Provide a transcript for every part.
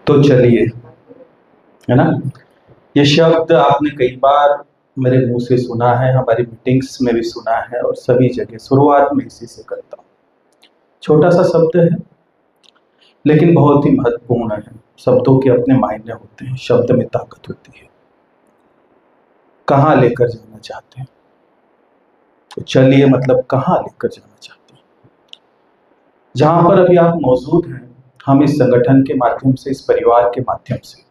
तो चलिए, है ना, ये शब्द आपने कई बार मेरे मुंह से सुना है, हमारी मीटिंग्स में भी सुना है और सभी जगह शुरुआत में इसी से करता हूँ। छोटा सा शब्द है लेकिन बहुत ही महत्वपूर्ण है। शब्दों के अपने मायने होते हैं, शब्द में ताकत होती है। कहाँ लेकर जाना चाहते हैं? तो चलिए, मतलब कहाँ लेकर जाना चाहते हैं? जहां पर अभी आप मौजूद हैं, हम इस संगठन के माध्यम से, इस परिवार के माध्यम से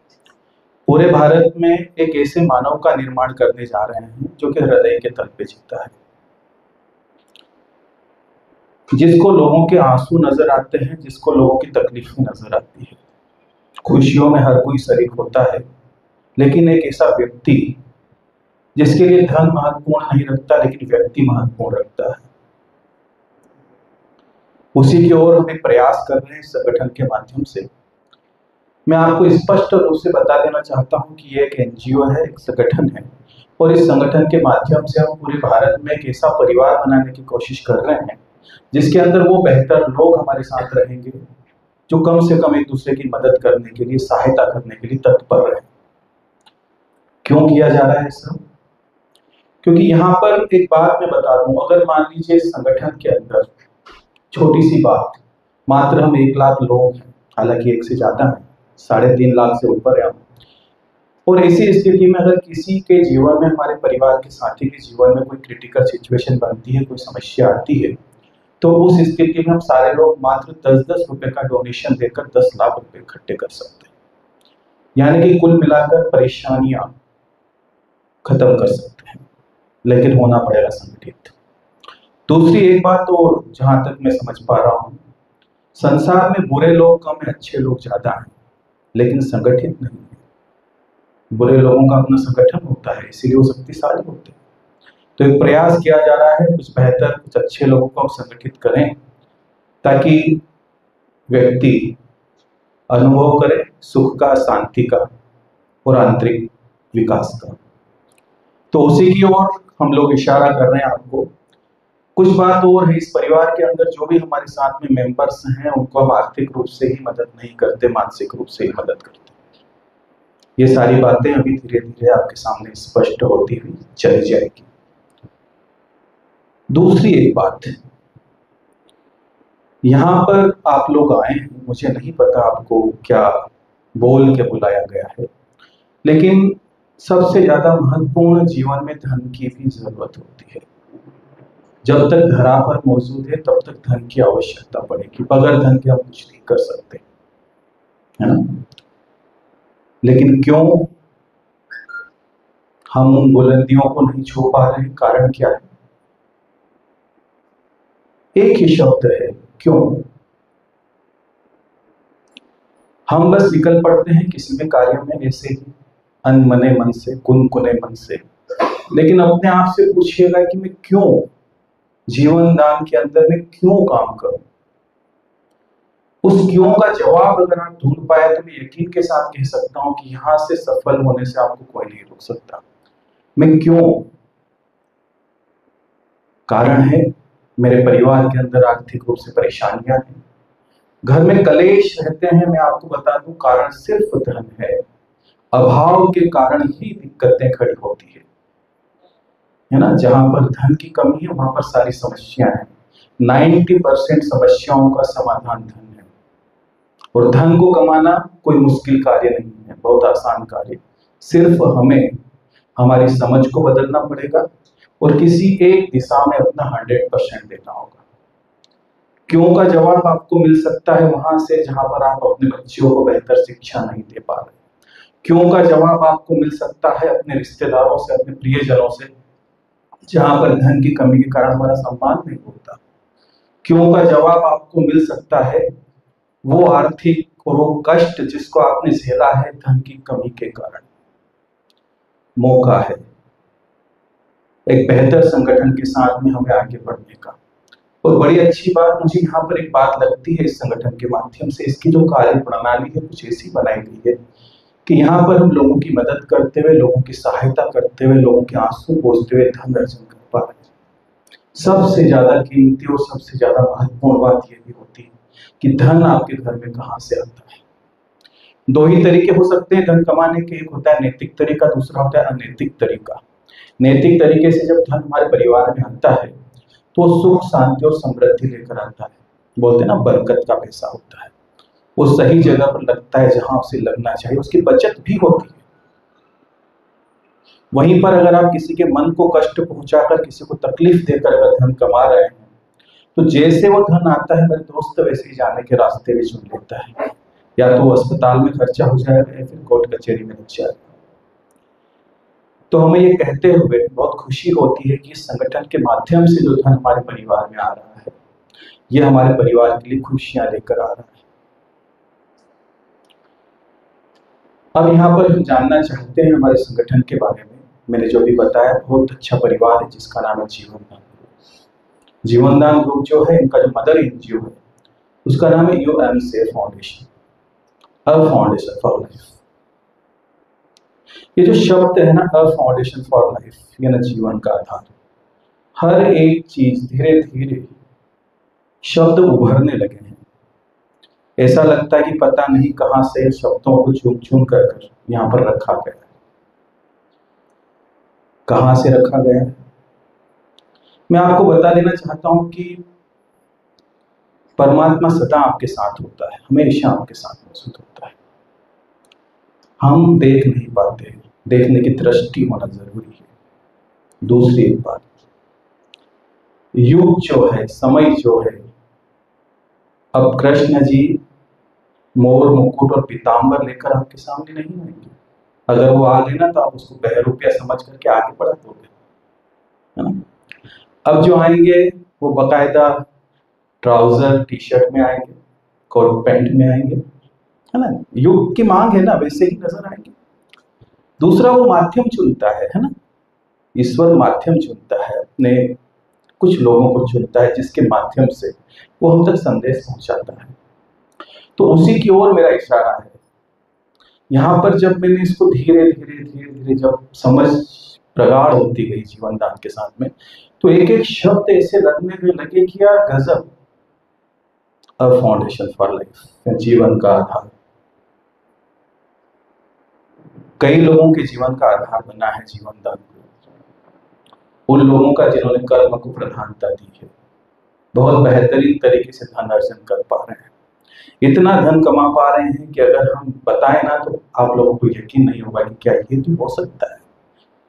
पूरे भारत में एक ऐसे मानव का निर्माण करने जा रहे हैं जो कि हृदय के तल पे जीता है, जिसको लोगों के आंसू नजर आते हैं, जिसको लोगों की तकलीफें नजर आती है। खुशियों में हर कोई शरीक होता है, लेकिन एक ऐसा व्यक्ति जिसके लिए धन महत्वपूर्ण नहीं रखता लेकिन व्यक्ति महत्वपूर्ण रखता है, उसी की ओर हम एक प्रयास कर रहे हैं इस संगठन के माध्यम से। मैं आपको स्पष्ट रूप से बता देना चाहता हूं कि ये एक एनजीओ है, एक संगठन है, और इस संगठन के माध्यम से हम पूरे भारत में एक ऐसा परिवार बनाने की कोशिश कर रहे हैं जिसके अंदर वो बेहतर लोग हमारे साथ रहेंगे जो कम से कम एक दूसरे की मदद करने के लिए, सहायता करने के लिए तत्पर रहे। क्यों किया जा रहा है सब? क्योंकि यहाँ पर एक बात मैं बता दूं, अगर मान लीजिए संगठन के अंदर छोटी सी बात, मात्र हम 1 लाख लोग हैं, हालांकि 1 से ज्यादा है, 3.5 लाख से ऊपर है हम, और ऐसी स्थिति में अगर किसी के जीवन में, हमारे परिवार के साथी के जीवन में कोई क्रिटिकल सिचुएशन बनती है, कोई समस्या आती है, तो उस स्थिति में हम सारे लोग मात्र 10-10 रुपए का डोनेशन देकर 10 लाख रुपए इकट्ठे कर सकते हैं। यानी कि कुल मिलाकर परेशानियां खत्म कर सकते हैं, लेकिन होना पड़ेगा संगठित। दूसरी एक बात तो जहां तक मैं समझ पा रहा हूं, संसार में बुरे लोग कम है, अच्छे लोग ज्यादा हैं, लेकिन संगठित नहीं है। बुरे लोगों का अपना संगठन होता है, इसीलिए वो शक्तिशाली होते हैं। तो एक प्रयास किया जा रहा है, कुछ बेहतर, कुछ अच्छे लोगों को हम संगठित करें ताकि व्यक्ति अनुभव करे सुख का, शांति का और आंतरिक विकास का। तो उसी की ओर हम लोग इशारा कर रहे हैं आपको। कुछ बात और है, इस परिवार के अंदर जो भी हमारे साथ में मेंबर्स हैं उनको हम आर्थिक रूप से ही मदद नहीं करते, मानसिक रूप से ही मदद करते। ये सारी बातें अभी धीरे धीरे आपके सामने स्पष्ट होती हुई चली जाएगी। दूसरी एक बात है, यहाँ पर आप लोग आए हैं, मुझे नहीं पता आपको क्या बोल के बुलाया गया है, लेकिन सबसे ज्यादा महत्वपूर्ण जीवन में धन की भी जरूरत होती है। जब तक धरा पर मौजूद है तब तक धन की आवश्यकता पड़ेगी, बगैर धन के हम कुछ नहीं कर सकते, है ना। लेकिन क्यों हम उन बुलंदियों को नहीं छू पा रहे हैं? कारण क्या है? एक ही शब्द है, क्यों। हम बस निकल पड़ते हैं किसी भी कार्य में ऐसे ही अनमने मन से, कुनकुने मन से, लेकिन अपने आप से पूछिएगा कि मैं क्यों जीवन दान के अंदर में क्यों काम करूं। उस क्यों का जवाब अगर आप ढूंढ पाए तो मैं यकीन के साथ कह सकता हूं कि यहां से सफल होने से आपको कोई नहीं रोक सकता। मैं क्यों? कारण है, मेरे परिवार के अंदर आर्थिक रूप से परेशानियां हैं, घर में कलेश रहते हैं। मैं आपको बता दूं, कारण सिर्फ धन है। अभाव के कारण ही दिक्कतें खड़ी होती है ना। जहां पर धन की कमी है वहां पर सारी समस्याएं हैं। 90% समस्याओं का समाधान धन है, और धन को कमाना कोई मुश्किल कार्य नहीं है, बहुत आसान कार्य। सिर्फ हमें हमारी समझ को बदलना पड़ेगा और किसी एक दिशा में अपना 100% देना होगा। क्यों का जवाब आपको मिल सकता है वहां से जहां पर आप अपने बच्चों को बेहतर शिक्षा नहीं दे पा रहे। क्यों का जवाब आपको मिल सकता है अपने रिश्तेदारों से, अपने प्रियजनों से, जहां पर धन की कमी के कारण हमारा सम्मान नहीं होता। क्यों का जवाब आपको मिल सकता है वो आर्थिक और वो कष्ट जिसको आपने झेला है धन की कमी के कारण। मौका है एक बेहतर संगठन के साथ में हमें आगे बढ़ने का। और बड़ी अच्छी बात मुझे यहाँ पर एक बात लगती है, इस संगठन के माध्यम से इसकी जो कार्य प्रणाली है कुछ ऐसी बनाई गई है कि यहाँ पर हम लोगों की मदद करते हुए, लोगों की सहायता करते हुए, लोगों के आंसू पोंछते हुए धन अर्जन कर पा रहे हैं। सबसे ज्यादा कीमती और सबसे ज्यादा महत्वपूर्ण बात यह भी होती है कि धन आपके घर में कहाँ से आता है। दो ही तरीके हो सकते हैं धन कमाने के, एक होता है नैतिक तरीका, दूसरा होता है अनैतिक तरीका। नैतिक तरीके से जब धन हमारे परिवार में आता है तो सुख शांति और समृद्धि लेकर आता है। बोलते हैं ना, बरकत का पैसा होता है, वो सही जगह पर लगता है जहां उसे लगना चाहिए, उसकी बचत भी होती है। वहीं पर अगर आप किसी के मन को कष्ट पहुंचाकर, किसी को तकलीफ देकर अगर धन कमा रहे हैं, तो जैसे वो धन आता है मेरे दोस्त वैसे ही जाने के रास्ते भी चुन लेता है। या तो अस्पताल में खर्चा हो जाएगा या फिर कोर्ट कचहरी में लग जाएगा। तो हमें ये कहते हुए बहुत खुशी होती है कि इस संगठन के माध्यम से जो धन हमारे परिवार में आ रहा है, ये हमारे परिवार के लिए खुशियां लेकर आ रहा है। अब यहाँ पर हम जानना चाहते हैं हमारे संगठन के बारे में। मैंने जो भी बताया, बहुत अच्छा परिवार है जिसका नाम है जीवनदान ग्रुप। जीवनदान ग्रुप जो है, इनका जो मदर एनजीओ है उसका नाम है UMC foundation, a foundation for life. ये जो शब्द है ना, अ फाउंडेशन फॉर लाइफ, ये ना जीवन का आधार। हर एक चीज धीरे धीरे शब्द उभरने लगे हैं। ऐसा लगता है कि पता नहीं कहां से शब्दों को चुन चुन कर यहाँ पर रखा गया है। कहां से रखा गया है, मैं आपको बता देना चाहता हूं कि परमात्मा सदा आपके साथ होता है, हमेशा आपके साथ मौजूद होता है। हम देख नहीं पाते, देखने की दृष्टि होना जरूरी है। दूसरी एक बात, युग जो है, समय जो है, अब कृष्ण जी मोर मुकुट और पीताम्बर लेकर आपके सामने नहीं आएंगे। अगर वो आ गए ना तो आप उसको बहरूपिया समझ करके आगे बढ़ा दोगे, है ना। अब जो आएंगे वो बकायदा ट्राउजर टी शर्ट में आएंगे, कोट पैंट में आएंगे, है ना। युग की मांग है ना, वैसे ही नजर आएंगे। दूसरा, वो माध्यम चुनता है ना। ईश्वर माध्यम चुनता है, अपने कुछ लोगों को चुनता है जिसके माध्यम से वो हम तक संदेश पहुंचाता है। तो उसी की ओर मेरा इशारा है। यहाँ पर जब मैंने इसको धीरे धीरे जब समझ प्रगाढ़ होती गई जीवनदान के साथ में, तो एक एक शब्द ऐसे लगने लगे कि यार गजब, अ फाउंडेशन फॉर लाइफ, जीवन का आधार। कई लोगों के जीवन का आधार बना है जीवनदान, उन लोगों का जिन्होंने कर्म को प्रधानता दी है, बहुत बेहतरीन तरीके से धन अर्जन कर पा रहे हैं, इतना धन कमा पा रहे हैं कि अगर हम बताएं ना तो आप लोगों को यकीन नहीं होगा कि क्या ये तो हो सकता है।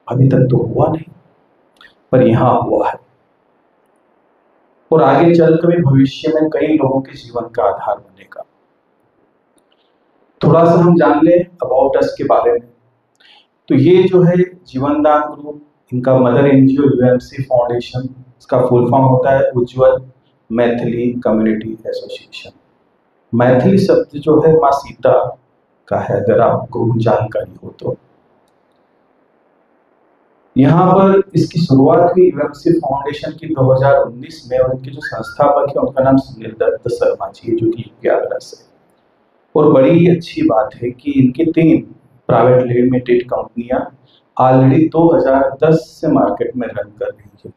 अभी तक तो हुआ नहीं, पर यहाँ हुआ है और आगे चलकर भी भविष्य में कई लोगों के जीवन का आधार बनेगा। थोड़ा सा हम जान लें अबाउट अस के बारे में। तो ये जो है जीवनदान ग्रुप, इनका मदर एनजीओ यूएमसी फाउंडेशन, इसका फुल फॉर्म होता है उज्जवल मैथिली कम्युनिटी एसोसिएशन। मैथिली शब्द जो है माँ सीता का है, अगर आपको जानकारी हो तो। यहाँ पर इसकी शुरुआत हुई यूएमसी फाउंडेशन की 2019 में, और इनके जो संस्थापक है उनका नाम सुनील दत्त शर्मा जी है, जो कि प्रयागराज से। और बड़ी अच्छी बात है कि इनकी 3 प्राइवेट लिमिटेड कंपनियां ऑलरेडी 2010 से मार्केट में रन कर रही है।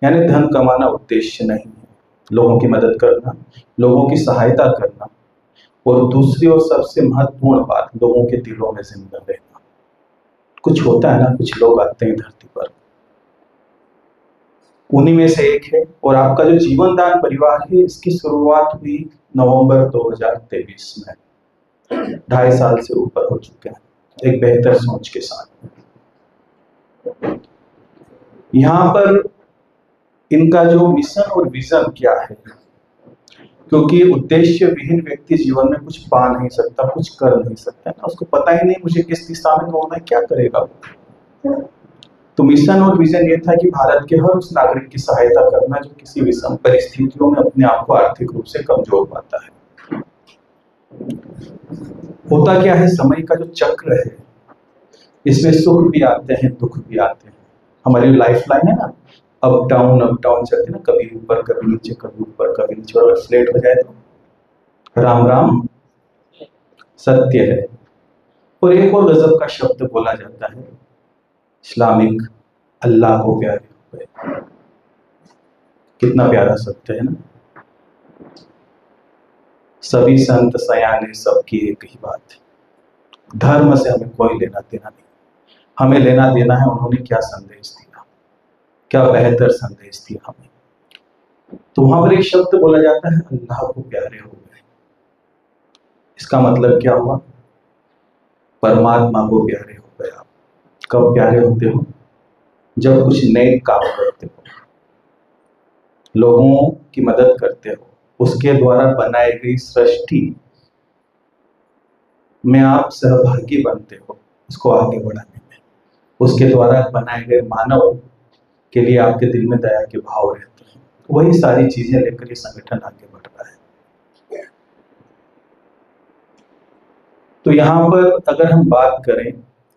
यानी धन कमाना उद्देश्य नहीं है, लोगों की मदद करना, लोगों की सहायता करना, और दूसरी और सबसे महत्वपूर्ण बात, लोगों के दिलों में जिंदा रहना। कुछ होता है ना, कुछ लोग आते हैं धरती पर, उन्हीं में से एक है। और आपका जो जीवनदान परिवार है, इसकी शुरुआत हुई नवंबर 2023 में, 2.5 साल से ऊपर हो चुके हैं, एक बेहतर सोच के साथ। यहाँ पर इनका जो मिशन और विजन क्या है, क्योंकि उद्देश्य विहीन व्यक्ति जीवन में कुछ पा नहीं सकता, कुछ कर नहीं सकता है ना, उसको पता ही नहीं मुझे किस दिशा में दौड़ना है, क्या करेगा। तो मिशन और विजन ये था कि भारत के हर उस नागरिक की सहायता करना जो किसी विषम परिस्थितियों में अपने आप को आर्थिक रूप से कमजोर पाता है। होता क्या है, समय का जो चक्र है, इसमें सुख भी आते हैं, दुख भी आते हैं। हमारी लाइफ लाइन है ना, अप डाउन चलते ना, कभी ऊपर कभी नीचे, कभी ऊपर कभी नीचे, और फ्लैट हो जाए तो राम राम सत्य है। और एक और गजब का शब्द बोला जाता है, इस्लामिक, अल्लाह को प्यारे हो गए। कितना प्यारा सत्य है ना। सभी संत सयाने सबकी एक ही बात, धर्म से हमें कोई लेना देना नहीं, हमें लेना देना है उन्होंने क्या संदेश दिया, क्या बेहतर संदेश दिया हमें। तो वहां पर एक शब्द बोला जाता है, अल्लाह को प्यारे हो गए। इसका मतलब क्या हुआ? परमात्मा को प्यारे हो गए आप। कब प्यारे होते हो? जब कुछ नए काम करते हो, लोगों की मदद करते हो, उसके द्वारा बनाई गई सृष्टि में आप सहभागी बनते हो उसको आगे बढ़ाने में, उसके द्वारा बनाए गए मानव के लिए आपके दिल में दया के भाव रहते हैं। वही सारी चीजें लेकर ये संगठन आगे बढ़ रहा है। तो यहाँ पर अगर हम बात करें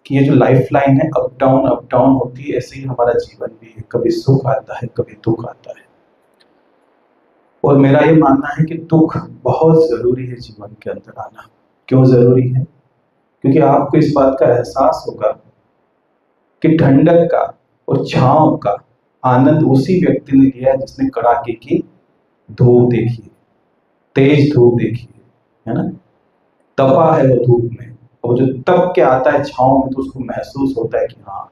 कि ये जो लाइफ लाइन है अप डाउन होती है, ऐसे ही हमारा जीवन भी है, कभी सुख आता है कभी दुख आता है। और मेरा ये मानना है कि दुख बहुत जरूरी है जीवन के अंदर आना। क्यों जरूरी है? क्योंकि आपको इस बात का एहसास होगा कि ठंडक का और छांव का आनंद उसी व्यक्ति ने लिया है जिसने कड़ाके की धूप देखी है, तेज धूप देखी है ना, तपा है वो धूप में, और जो तप के आता है छांव में तो उसको महसूस होता है कि हाँ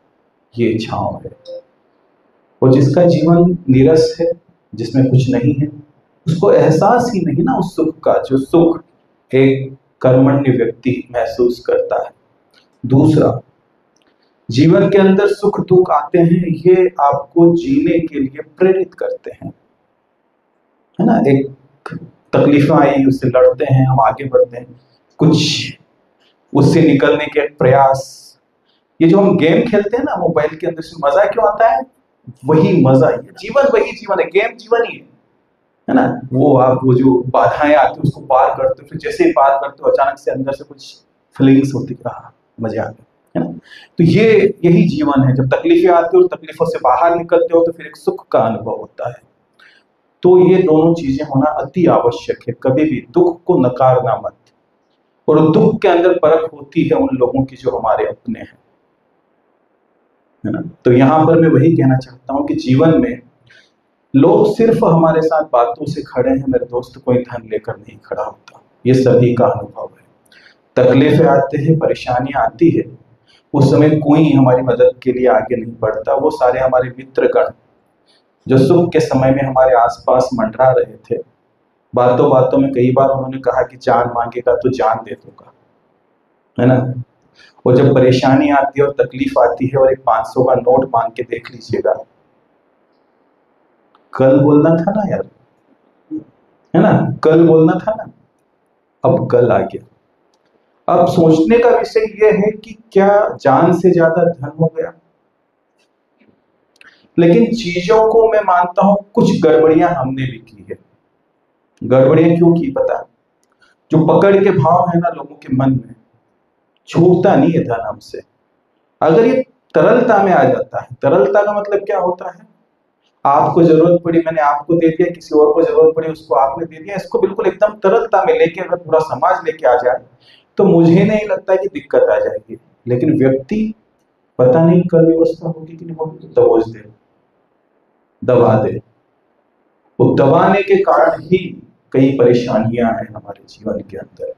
ये छांव है। और जिसका जीवन नीरस है, जिसमें कुछ नहीं है, उसको एहसास ही नहीं ना उस सुख का, जो सुख एक कर्मण्य व्यक्ति महसूस करता है। दूसरा, जीवन के अंदर सुख दुख आते हैं, ये आपको जीने के लिए प्रेरित करते हैं, है ना। एक तकलीफ आई, उससे लड़ते हैं, हम आगे बढ़ते हैं, कुछ उससे निकलने के प्रयास। ये जो हम गेम खेलते हैं ना मोबाइल के अंदर, से मजा क्यों आता है? वही मजा है, जीवन वही जीवन है, गेम जीवन ही है ना। वो जो बाधाएं आती है उसको पार करते हो, फिर जैसे ही पार करते हो अचानक से अंदर से कुछ फीलिंग्स होती है, मजे आ गए, है ना। तो यही जीवन है। जब तकलीफें आती है और तकलीफों से बाहर निकलते हो तो फिर एक सुख का अनुभव होता है। तो ये दोनों चीजें होना अति आवश्यक है। कभी भी दुख को नकारना मत। और दुख के अंदर परख होती है उन लोगों की जो हमारे अपने हैं, है ना। तो यहाँ पर मैं वही कहना चाहता हूँ कि जीवन में लोग सिर्फ हमारे साथ बातों से खड़े हैं, मेरे दोस्त, कोई धन लेकर नहीं खड़ा होता। ये सभी का अनुभव है। तकलीफें आते हैं, परेशानियां आती है, उस समय कोई हमारी मदद के लिए आगे नहीं बढ़ता। वो सारे हमारे मित्रगण जो सुख के समय में हमारे आसपास मंडरा रहे थे, बातों बातों में कई बार उन्होंने कहा कि जान मांगेगा तो जान दे दूंगा, है ना। और जब परेशानी आती है और तकलीफ आती है और एक 500 का नोट मांग के देख लीजिएगा, कल बोलना था ना यार, है ना, कल बोलना था ना, अब कल आ गया। अब सोचने का विषय यह है कि क्या जान से ज्यादा धन हो गया? लेकिन चीजों को मैं मानता हूं कुछ गड़बड़ियां हमने भी की है। गड़बड़ियां क्यों की पता? जो पकड़ के भाव है ना लोगों के मन में, छूटता नहीं है धन हमसे। अगर ये तरलता में आ जाता है, तरलता का मतलब क्या होता है? आपको जरूरत पड़ी, मैंने आपको दे दिया, किसी और को जरूरत पड़ी, उसको आपने दे दिया। इसको बिल्कुल एकदम तरलता में लेके अगर पूरा समाज लेके आ जाए तो मुझे नहीं लगता कि दिक्कत आ जाएगी। लेकिन व्यक्ति पता नहीं कल व्यवस्था होगी कि नहीं होगी, तो दबोच दे, दबा दे। वो दबाने के कारण ही कई परेशानियां हैं हमारे जीवन के अंदर।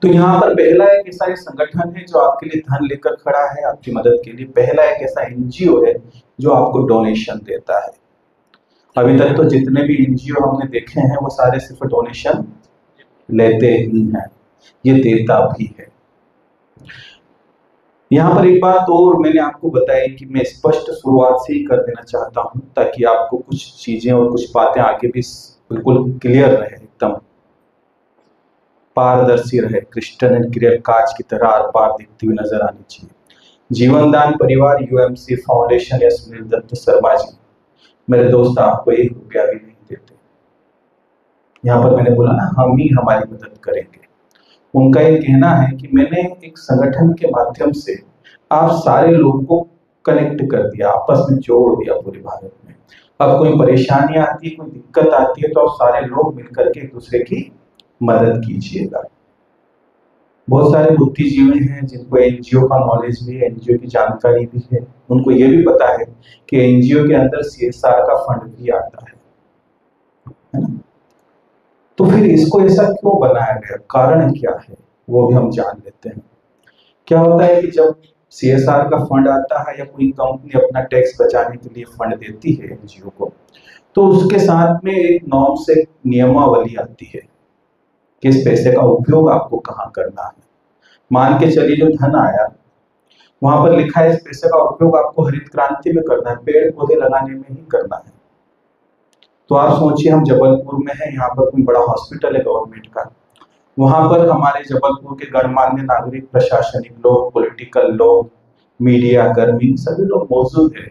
तो यहाँ पर पहला एक ऐसा संगठन है जो आपके लिए धन लेकर खड़ा है, आपकी मदद के लिए। पहला एक ऐसा एनजीओ है जो आपको डोनेशन देता है। अभी तक तो जितने भी एनजीओ हमने देखे हैं वो सारे सिर्फ डोनेशन लेते ही हैं, ये देता भी है। यहाँ पर एक बात और मैंने आपको बताई कि मैं स्पष्ट शुरुआत से ही कर देना चाहता हूँ, ताकि आपको कुछ चीजें और कुछ बातें आगे भी बिल्कुल क्लियर रहे, एकदम पारदर्शी रहे, क्रिस्टल एंड क्लियर कांच की तरह आर पार दिखती हुई नजर आनी चाहिए। जीवनदान परिवार यूएमसी फाउंडेशन या सुनील दत्त शर्मा जी, मेरे दोस्त, आपको 1 रुपया भी नहीं देते। यहाँ पर मैंने बोला ना, हम ही हमारी मदद करेंगे। उनका ये कहना है कि मैंने एक संगठन के माध्यम से आप सारे लोगों को कनेक्ट कर दिया, आपस में जोड़ दिया पूरे भारत में। अब कोई परेशानी आती है, कोई दिक्कत आती है, तो आप सारे लोग मिलकर के एक दूसरे की मदद कीजिएगा। बहुत सारे बुद्धिजीवी हैं जिनको एनजीओ का नॉलेज भी है, एनजीओ की जानकारी भी है, उनको ये भी पता है कि एनजीओ के अंदर सीएसआर का फंड भी आता है ना। तो फिर इसको ऐसा क्यों बनाया गया, कारण क्या है, वो भी हम जान लेते हैं। क्या होता है कि जब सीएसआर का फंड आता है या कोई कंपनी अपना टैक्स बचाने के लिए फंड देती है एनजीओ को, तो उसके साथ में एक नॉर्म से नियमावली आती है कि इस पैसे का उपयोग आपको कहाँ करना है। मान के चलिए जो धन आया, वहां पर लिखा है इस पैसे का उपयोग आपको हरित क्रांति में करना है, पेड़ पौधे लगाने में ही करना है। तो आप सोचिए हम जबलपुर में है, यहाँ पर कोई बड़ा हॉस्पिटल है गवर्नमेंट का, वहां पर हमारे जबलपुर के गणमान्य नागरिक, प्रशासनिक लोग, पॉलिटिकल लोग, मीडिया कर्मी, सभी लोग मौजूद है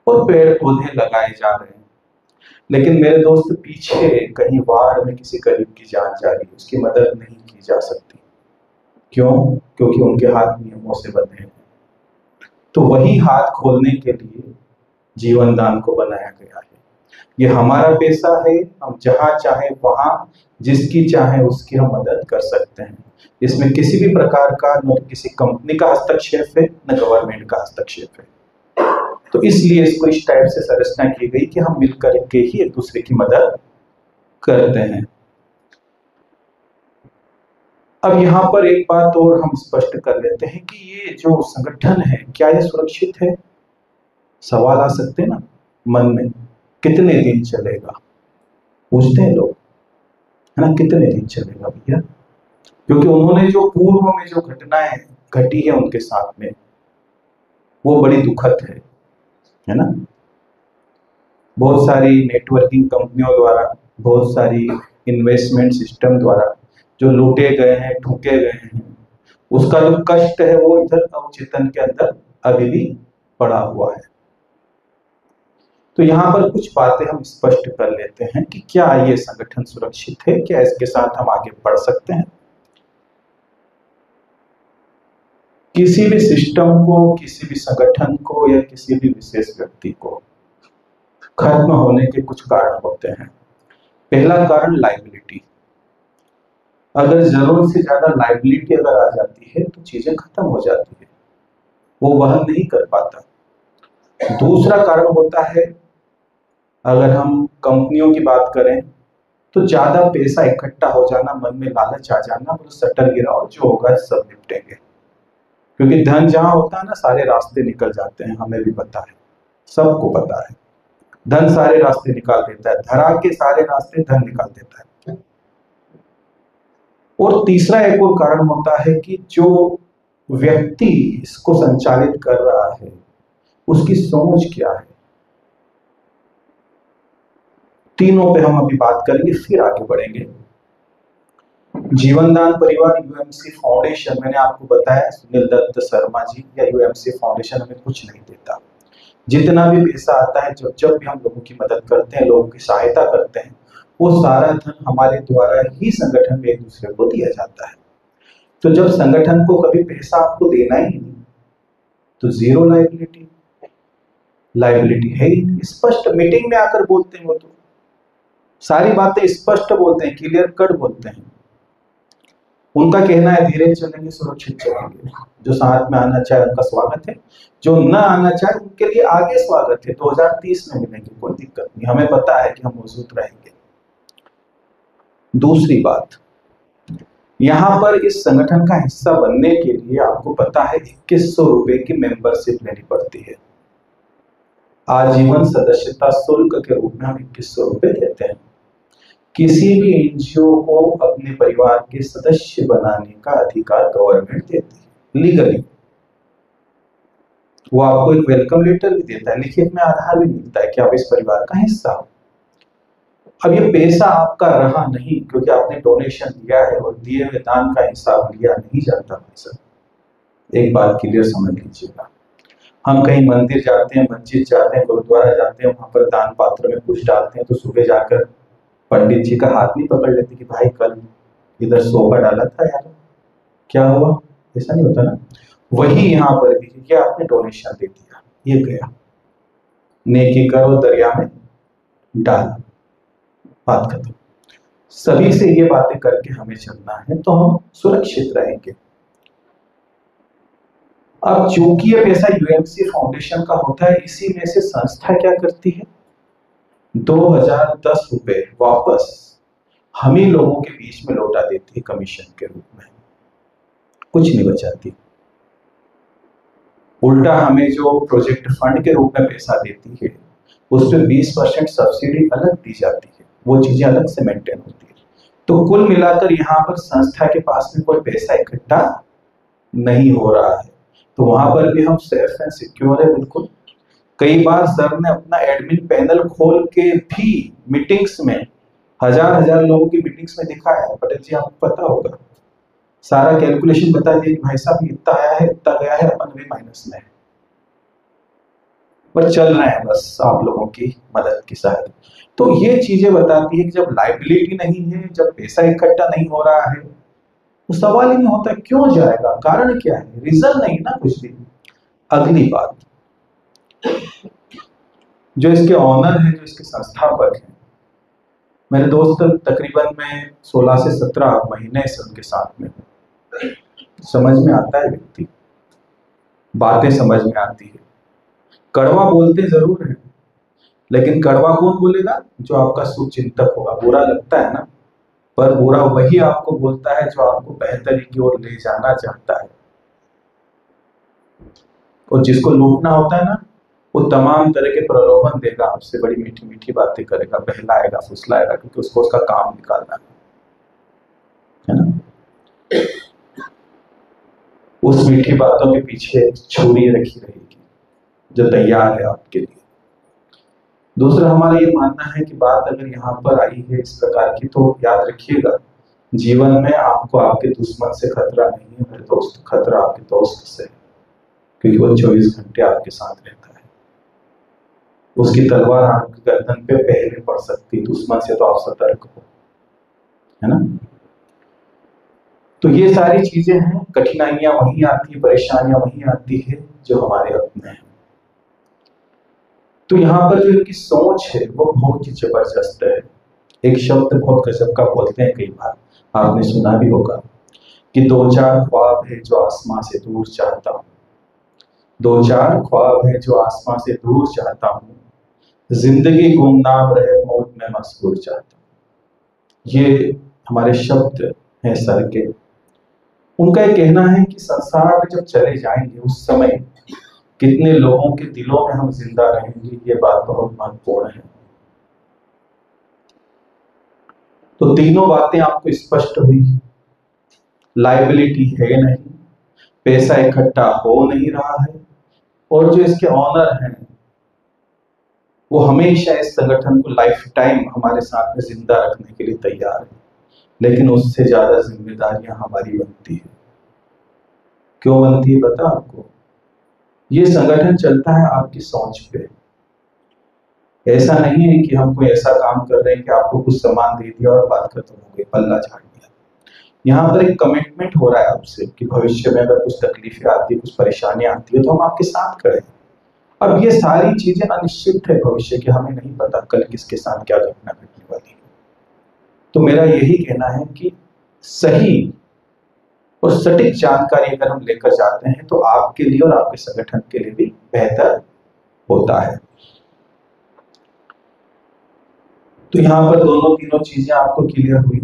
और पेड़ पौधे लगाए जा रहे हैं। लेकिन मेरे दोस्त पीछे कहीं वार्ड में किसी गरीब की जान जा रही है, उसकी मदद नहीं की जा सकती। क्यों? क्योंकि उनके हाथ नियमों से बंधे हैं। तो वही हाथ खोलने के लिए जीवन दान को बनाया गया है। ये हमारा पैसा है, हम जहां चाहे वहां जिसकी चाहे उसकी हम मदद कर सकते हैं। इसमें किसी भी प्रकार का न किसी कंपनी का हस्तक्षेप है न गवर्नमेंट का हस्तक्षेप है। तो इसलिए इसको इस टाइप से संरचना की गई कि हम मिलकर के ही एक दूसरे की मदद करते हैं। अब यहाँ पर एक बात और हम स्पष्ट कर लेते हैं कि ये जो संगठन है, क्या ये सुरक्षित है? सवाल आ सकते हैं ना मन में, कितने दिन चलेगा? पूछते हैं लोग, है ना, कितने दिन चलेगा भैया? क्योंकि उन्होंने जो पूर्व में जो घटनाएं घटी है उनके साथ में, वो बड़ी दुखद है ना। बहुत सारी नेटवर्किंग कंपनियों द्वारा, बहुत सारी इन्वेस्टमेंट सिस्टम द्वारा जो लूटे गए हैं, ठूके गए हैं, उसका जो कष्ट है वो इधर अवचेतन के अंदर अभी भी पड़ा हुआ है। तो यहाँ पर कुछ बातें हम स्पष्ट कर लेते हैं कि क्या ये संगठन सुरक्षित है, क्या इसके साथ हम आगे बढ़ सकते हैं। किसी भी सिस्टम को, किसी भी संगठन को या किसी भी विशेष व्यक्ति को खत्म होने के कुछ कारण होते हैं। पहला कारण लायबिलिटी। अगर जरूरत से ज्यादा लायबिलिटी अगर आ जाती है तो चीजें खत्म हो जाती है, वो वहन नहीं कर पाता। दूसरा कारण होता है, अगर हम कंपनियों की बात करें तो ज्यादा पैसा इकट्ठा हो जाना, मन में लालच आ जाना, मतलब शटर गिराओ, जो होगा सब निपटेंगे। क्योंकि धन जहां होता है ना, सारे रास्ते निकल जाते हैं, हमें भी पता है, सबको पता है। धन सारे रास्ते निकाल देता है, धरा के सारे रास्ते धन निकाल देता है। और तीसरा एक और कारण होता है कि जो व्यक्ति इसको संचालित कर रहा है उसकी सोच क्या है। तीनों पे हम अभी बात करेंगे, फिर आगे बढ़ेंगे। जीवनदान परिवार यूएमसी फाउंडेशन, मैंने आपको बताया सुनील दत्त शर्मा जी या यूएमसी फाउंडेशन हमें कुछ नहीं देता। जितना भी पैसा आता है, जब भी हम लोगों की मदद करते हैं, लोगों की सहायता करते हैं, वो सारा धन हमारे द्वारा ही संगठन में एक दूसरे को दिया जाता है। तो जब संगठन को कभी पैसा आपको देना ही नहीं, तो जीरो लायबिलिटी, लायबिलिटी है ही नहीं। स्पष्ट मीटिंग में आकर बोलते हैं, वो तो सारी बातें स्पष्ट बोलते हैं, क्लियर कट बोलते हैं। उनका कहना है धीरे चलेंगे सुरक्षित चलेंगे, जो साथ में आना चाहे उनका स्वागत है, जो न आना चाहे उनके लिए आगे स्वागत है, 2030 में मिलेंगे, कोई दिक्कत नहीं, हमें पता है कि हम मौजूद रहेंगे। दूसरी बात, यहाँ पर इस संगठन का हिस्सा बनने के लिए आपको पता है 2100 रुपए की मेंबरशिप लेनी पड़ती है। आजीवन सदस्यता शुल्क के रूप में हम 2100 रुपए देते हैं। किसी भी एनजीओ को अपने परिवार के सदस्य बनाने का अधिकार गवर्नमेंट देती है लीगली। वो आपको एक वेलकम लेटर भी देता है, लिखित में आधार भी मिलता है कि आप इस परिवार का हिस्सा हो। अब ये पैसा आपका रहा नहीं क्योंकि आपने डोनेशन दिया है और दिए हुए दान का हिसाब लिया नहीं जाता भाई साहब। एक बात क्लियर समझ लीजिएगा, हम कहीं मंदिर जाते हैं, मस्जिद जाते हैं, गुरुद्वारा जाते हैं, वहां पर दान पात्र में कुछ डालते हैं तो सुबह जाकर पंडित जी का हाथ नहीं पकड़ लेते कि भाई कल इधर 100 का डाला था यार, क्या हुआ? ऐसा नहीं होता ना। वही यहाँ पर भी कि आपने डोनेशन दे दिया, ये गया, नेकी करो दरिया में डाल, बात खत्म। सभी से ये बातें करके हमें चलना है तो हम सुरक्षित रहेंगे। अब चूंकि ये पैसा यूएमसी फाउंडेशन का होता है, इसी में से संस्था क्या करती है, 2010 रुपए वापस हम ही लोगों के बीच में लौटा देती है कमीशन के रूप में, कुछ नहीं बचाती। उल्टा हमें जो प्रोजेक्ट फंड के रूप में पैसा देती है उस पर 20% सब्सिडी अलग दी जाती है, वो चीजें अलग से मेंटेन होती है। तो कुल मिलाकर यहाँ पर संस्था के पास में कोई पैसा इकट्ठा नहीं हो रहा है, तो वहां पर भी हम सेफ एंड सिक्योर है बिल्कुल। कई बार सर ने अपना एडमिन पैनल खोल के भी मीटिंग्स में हजार लोगों की मीटिंग्स में दिखाया है। पटेल जी आपको पता होगा, सारा कैलकुलेशन बता दिया कि भाई साहब इतना आया है, इतना गया है, अपन भी माइनस में है, पर चल रहे हैं बस आप लोगों की मदद की सहायता। तो ये चीजें बताती है कि जब लाइबिलिटी नहीं है, जब पैसा इकट्ठा नहीं हो रहा है, तो सवाल ही नहीं होता क्यों जाएगा, कारण क्या है, रीजन नहीं ना कुछ भी। अगली बात, जो इसके ऑनर है, जो इसके संस्थापक है, मेरे दोस्त तकरीबन मैं 16 से 17 महीने से उनके साथ में हूं। समझ में आता है व्यक्ति, बातें समझ में आती है, कड़वा बोलते जरूर है, लेकिन कड़वा कौन बोलेगा, जो आपका शुभचिंतक होगा। बुरा लगता है ना, पर बुरा वही आपको बोलता है जो आपको बेहतरी की ओर ले जाना चाहता है। और जिसको लूटना होता है ना, वो तमाम तरह के प्रलोभन देगा, आपसे बड़ी मीठी मीठी बातें करेगा, बहलाएगा, फुसलाएगा, क्योंकि उसको उसका काम निकालना है ना। उस मीठी बातों के पीछे छुरी रखी रहेगी जो तैयार है आपके लिए। दूसरा, हमारा ये मानना है कि बात अगर यहाँ पर आई है इस प्रकार की, तो याद रखिएगा, जीवन में आपको आपके दुश्मन से खतरा नहीं है मेरे दोस्त, खतरा आपके दोस्त से, क्योंकि वो 24 घंटे आपके साथ रहता है। उसकी तलवार आपकी गर्दन पे पहले पड़ सकती है, दुश्मन से तो आप सतर्क हो, है ना। तो ये सारी चीजें हैं, कठिनाइयां वहीं आती है, परेशानियां वहीं आती है जो हमारे अपने हैं। तो यहाँ पर जो इनकी सोच है वो बहुत ही जबरदस्त है। एक शब्द बहुत गजब का बोलते हैं, कई बार आपने सुना भी होगा कि 2-4 ख्वाब है जो आसमां से दूर चाहता हूँ, 2-4 ख्वाब है जो आसमां से दूर चाहता हूँ, जिंदगी गुमनाम रहे मौत में मशहूर चाहता हूँ। ये हमारे शब्द हैं सर के। उनका ये कहना है कि संसार में जब चले जाएंगे उस समय कितने लोगों के दिलों में हम जिंदा रहेंगे, ये बात बहुत महत्वपूर्ण है। तो तीनों बातें आपको स्पष्ट हुई, लाइबिलिटी है नहीं, पैसा इकट्ठा हो नहीं रहा है, और जो इसके ऑनर हैं वो हमेशा इस संगठन को लाइफ टाइम हमारे साथ में जिंदा रखने के लिए तैयार है, लेकिन उससे ज्यादा जिम्मेदारियां हमारी बनती है। क्यों बनती है पता आपको? ये संगठन चलता है आपकी सोच पे। ऐसा नहीं है कि हम कोई ऐसा काम कर रहे हैं कि आपको कुछ सामान दे दिया और बात खत्म हो गई, पल्ला झाड़ दिया। यहाँ पर एक कमिटमेंट हो रहा है आपसे कि भविष्य में अगर कुछ तकलीफें आती है, कुछ परेशानियां आती है, तो हम आपके साथ खड़े हैं। अब ये सारी चीजें अनिश्चित है भविष्य की, हमें नहीं पता कल किसके साथ क्या घटना घटने वाली है। तो मेरा यही कहना है कि सही और सटीक जानकारी अगर हम लेकर जाते हैं तो आपके लिए और आपके संगठन के लिए भी बेहतर होता है। तो यहाँ पर दोनों तीनों चीजें आपको क्लियर हुई।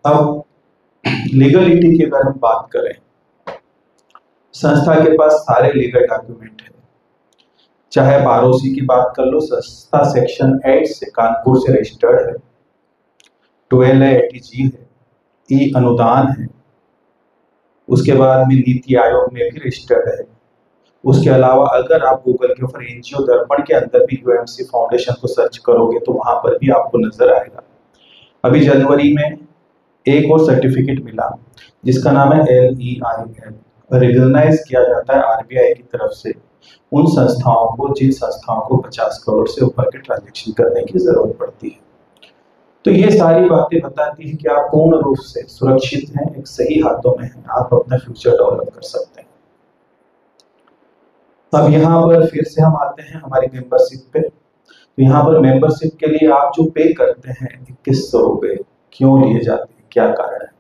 अब लीगलिटी की अगर हम बात करें, संस्था के पास सारे लीगल डॉक्यूमेंट है। चाहे आप आरओसी की बात कर लो, संस्था सेक्शन 8 से कानपुर से रजिस्टर्ड है, 12 है, एटीजी है, ई अनुदान है, उसके बाद में नीति आयोग में भी रजिस्टर्ड है। उसके अलावा अगर आप गूगल के ऊपर एनजीओ दर्पण के अंदर भी यूएमसी फाउंडेशन को सर्च करोगे तो वहां पर भी आपको नजर आएगा। अभी जनवरी में एक और सर्टिफिकेट मिला जिसका नाम है LEIM, रिकॉग्नाइज किया जाता है आरबीआई की तरफ से उन संस्थाओं को जिन संस्थाओं को 50 करोड़ से ऊपर के ट्रांजैक्शन करने की जरूरत पड़ती है। तो ये सारी बातें बताती है कि आप पूर्ण रूप से सुरक्षित हैं, एक सही हाथों में हैं, आप अपना फ्यूचर डेवलप कर सकते हैं। अब यहाँ पर फिर से हम आते हैं हमारी मेंबरशिप पे। तो यहाँ पर मेंबरशिप के लिए आप जो पे करते हैं 2100 रुपए, क्यों लिए जाते हैं, क्या कारण है?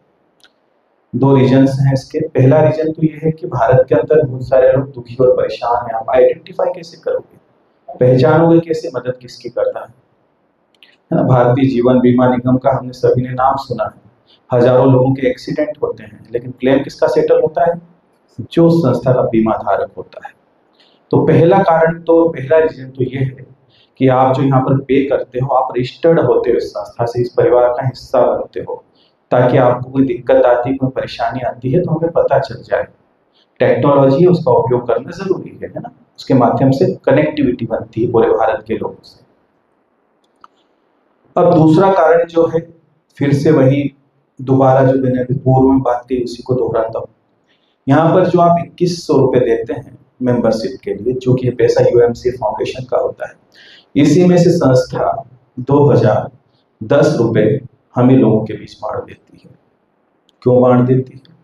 दो रीजन्स हैं इसके। पहला रीजन तो ये है कि भारत के अंदर बहुत सारे लोग दुखी और परेशान हैं। आप आइडेंटिफाई कैसे करोगे, पहचानोगे कैसे मदद किसकी करता है ना? भारतीय जीवन बीमा निगम का हमने सभी ने नाम सुना है। हजारों लोगों के एक्सीडेंट होते हैं, लेकिन क्लेम किसका सेटल होता है? जो संस्था का बीमा धारक होता है। तो पहला कारण तो, पहला रीजन तो ये है कि आप जो यहाँ पर पे करते हो, आप रजिस्टर्ड होते हो इस संस्था से, इस परिवार का हिस्सा बनते हो, ताकि आपको कोई दिक्कत आती है, कोई परेशानी आती है तो हमें पता चल जाए। टेक्नोलॉजी है, उसका उपयोग करना जरूरी है ना? उसके माध्यम से कनेक्टिविटी बनती है पूरे भारत के लोगों से। अब दूसरा कारण जो है, फिर से वही दोबारा जो मैंने अभी पूर्व में बात की उसी को दोहराता हूँ। यहाँ पर जो आप 2100 रुपए देते हैं मेंबरशिप के लिए, जो कि पैसा यूएमसी फाउंडेशन का होता है, इसी में से संस्था 2010 रुपए हमें लोगों के बीच बांट देती है। क्यों बांट देती है?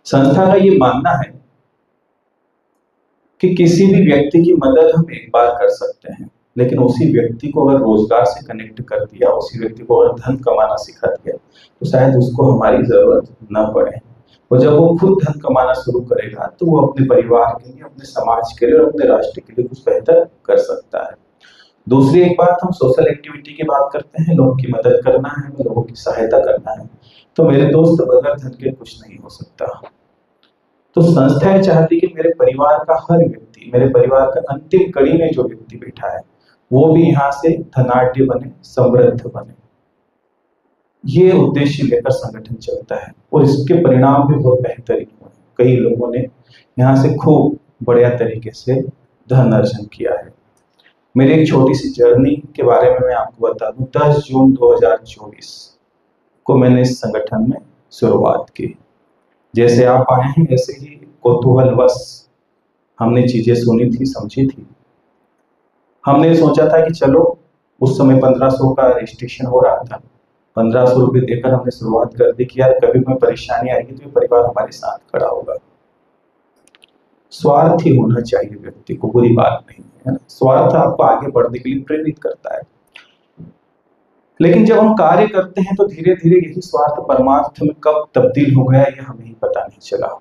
संस्था का ये मानना है कि किसी भी व्यक्ति की मदद हम एक बार कर सकते हैं, लेकिन उसी व्यक्ति को अगर रोजगार से कनेक्ट कर दिया, उसी व्यक्ति को अगर धन कमाना सिखा दिया, तो शायद उसको हमारी जरूरत न पड़े। और जब वो खुद धन कमाना शुरू करेगा तो वो अपने परिवार के लिए, अपने समाज के लिए और अपने राष्ट्र के लिए कुछ बेहतर कर सकता है। दूसरी एक बात, हम सोशल एक्टिविटी की बात करते हैं, लोगों की मदद करना है, लोगों की सहायता करना है, तो मेरे दोस्त बगैर धन के कुछ नहीं हो सकता। तो संस्था ये चाहती कि मेरे परिवार का हर व्यक्ति, मेरे परिवार का अंतिम कड़ी में जो व्यक्ति बैठा है, वो भी यहाँ से धनाढ्य बने, समृद्ध बने। ये उद्देश्य लेकर संगठन चलता है और इसके परिणाम भी बहुत बेहतरीन हुए। कई लोगों ने यहाँ से खूब बढ़िया तरीके से धन अर्जन किया है। मेरी एक छोटी सी जर्नी के बारे में मैं आपको बता दूं। 10 जून 2024 को मैंने इस संगठन में शुरुआत की। जैसे आप आए हैं, ऐसे ही कौतूहलवश हमने चीजें सुनी थी, समझी थी। हमने सोचा था कि चलो, उस समय 1500 का रजिस्ट्रेशन हो रहा था, 1500 रुपये देकर हमने शुरुआत कर दी कि यार कभी कोई परेशानी आएगी तो ये परिवार हमारे साथ खड़ा होगा। स्वार्थी होना चाहिए व्यक्ति को, बुरी बात नहीं है ना? स्वार्थ आपको आगे बढ़ने के लिए प्रेरित करता है, लेकिन जब हम कार्य करते हैं तो धीरे धीरे यही स्वार्थ परमार्थ में कब तब्दील हो गया ये हमें ही पता नहीं चला।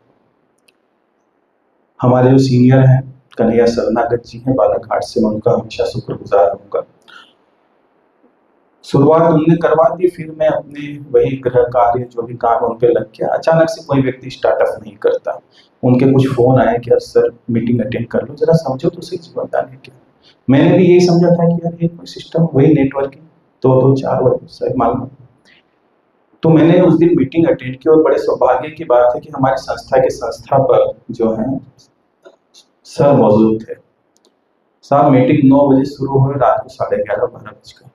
हमारे जो सीनियर हैं, कन्हैया शरणागत जी हैं बालाघाट से, मैं उनका हमेशा शुक्रगुजार रहूंगा। शुरुआत उन्होंने करवा दी, फिर मैं अपने वही गृह कार्य जो भी काम उन पे लग गया। अचानक से कोई व्यक्ति स्टार्टअप नहीं करता। उनके कुछ फोन आए कि सर मीटिंग अटेंड कर लो, जरा समझो तो सही जीवनदान है क्या। मैंने भी यही समझा था कि यार ये कोई सिस्टम, वही नेटवर्किंग, 2-2-4 वर्ष मालूम। तो मैंने उस दिन मीटिंग अटेंड की और बड़े सौभाग्य की बात है कि हमारी संस्था के संस्थापक जो हैं सर मौजूद थे। साहब मीटिंग 9 बजे शुरू हुई, रात को 11:30-12 बज गए।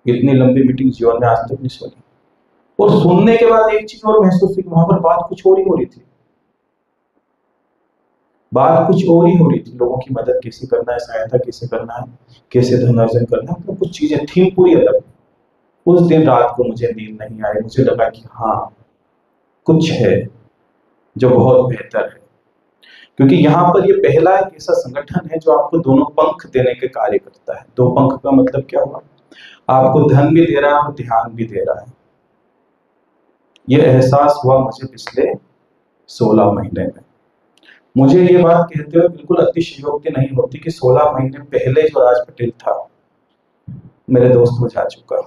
इतनी लंबी मीटिंग जीवन में आज तक नहीं सुनी। और सुनने के बाद एक चीज और महसूस हुई, वहां पर बात कुछ और ही हो रही थी। बात कुछ और ही हो रही थी। लोगों की मदद कैसे करना है, सहायता कैसे करना है, कैसे धन अर्जन करना है, मतलब कुछ चीजें थी पूरी अलग। उस दिन रात को मुझे नींद नहीं आई। मुझे लगा कि हाँ, कुछ है जो बहुत बेहतर है, क्योंकि यहाँ पर ये पहला एक ऐसा संगठन है जो आपको दोनों पंख देने के कार्य करता है। दो पंख का मतलब क्या हुआ? आपको धन भी दे रहा है और ध्यान भी दे रहा है। ये एहसास हुआ मुझे पिछले 16 महीने में। मुझे ये बात कहते हुए बिल्कुल अतिशयोक्ति नहीं होती कि 16 महीने पहले जो राज पटेल था, मेरे दोस्त हो जा चुका।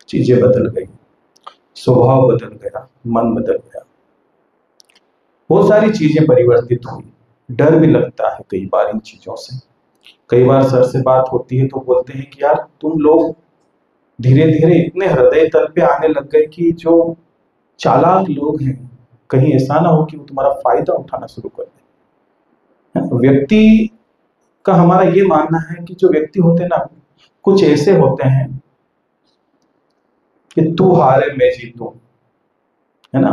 चीजें बदल गई, स्वभाव बदल गया, मन बदल गया, बहुत सारी चीजें परिवर्तित हुई। डर भी लगता है कई बार इन चीजों से। कई बार सर से बात होती है तो बोलते हैं कि यार तुम लोग धीरे धीरे इतने हृदय तल पे आने लग गए कि जो चालाक लोग हैं, कहीं ऐसा ना हो कि वो तुम्हारा फायदा उठाना शुरू कर दे। व्यक्ति का हमारा ये मानना है कि जो व्यक्ति होते हैं ना, कुछ ऐसे होते हैं कि तू हारे मैं जीतूं, है ना?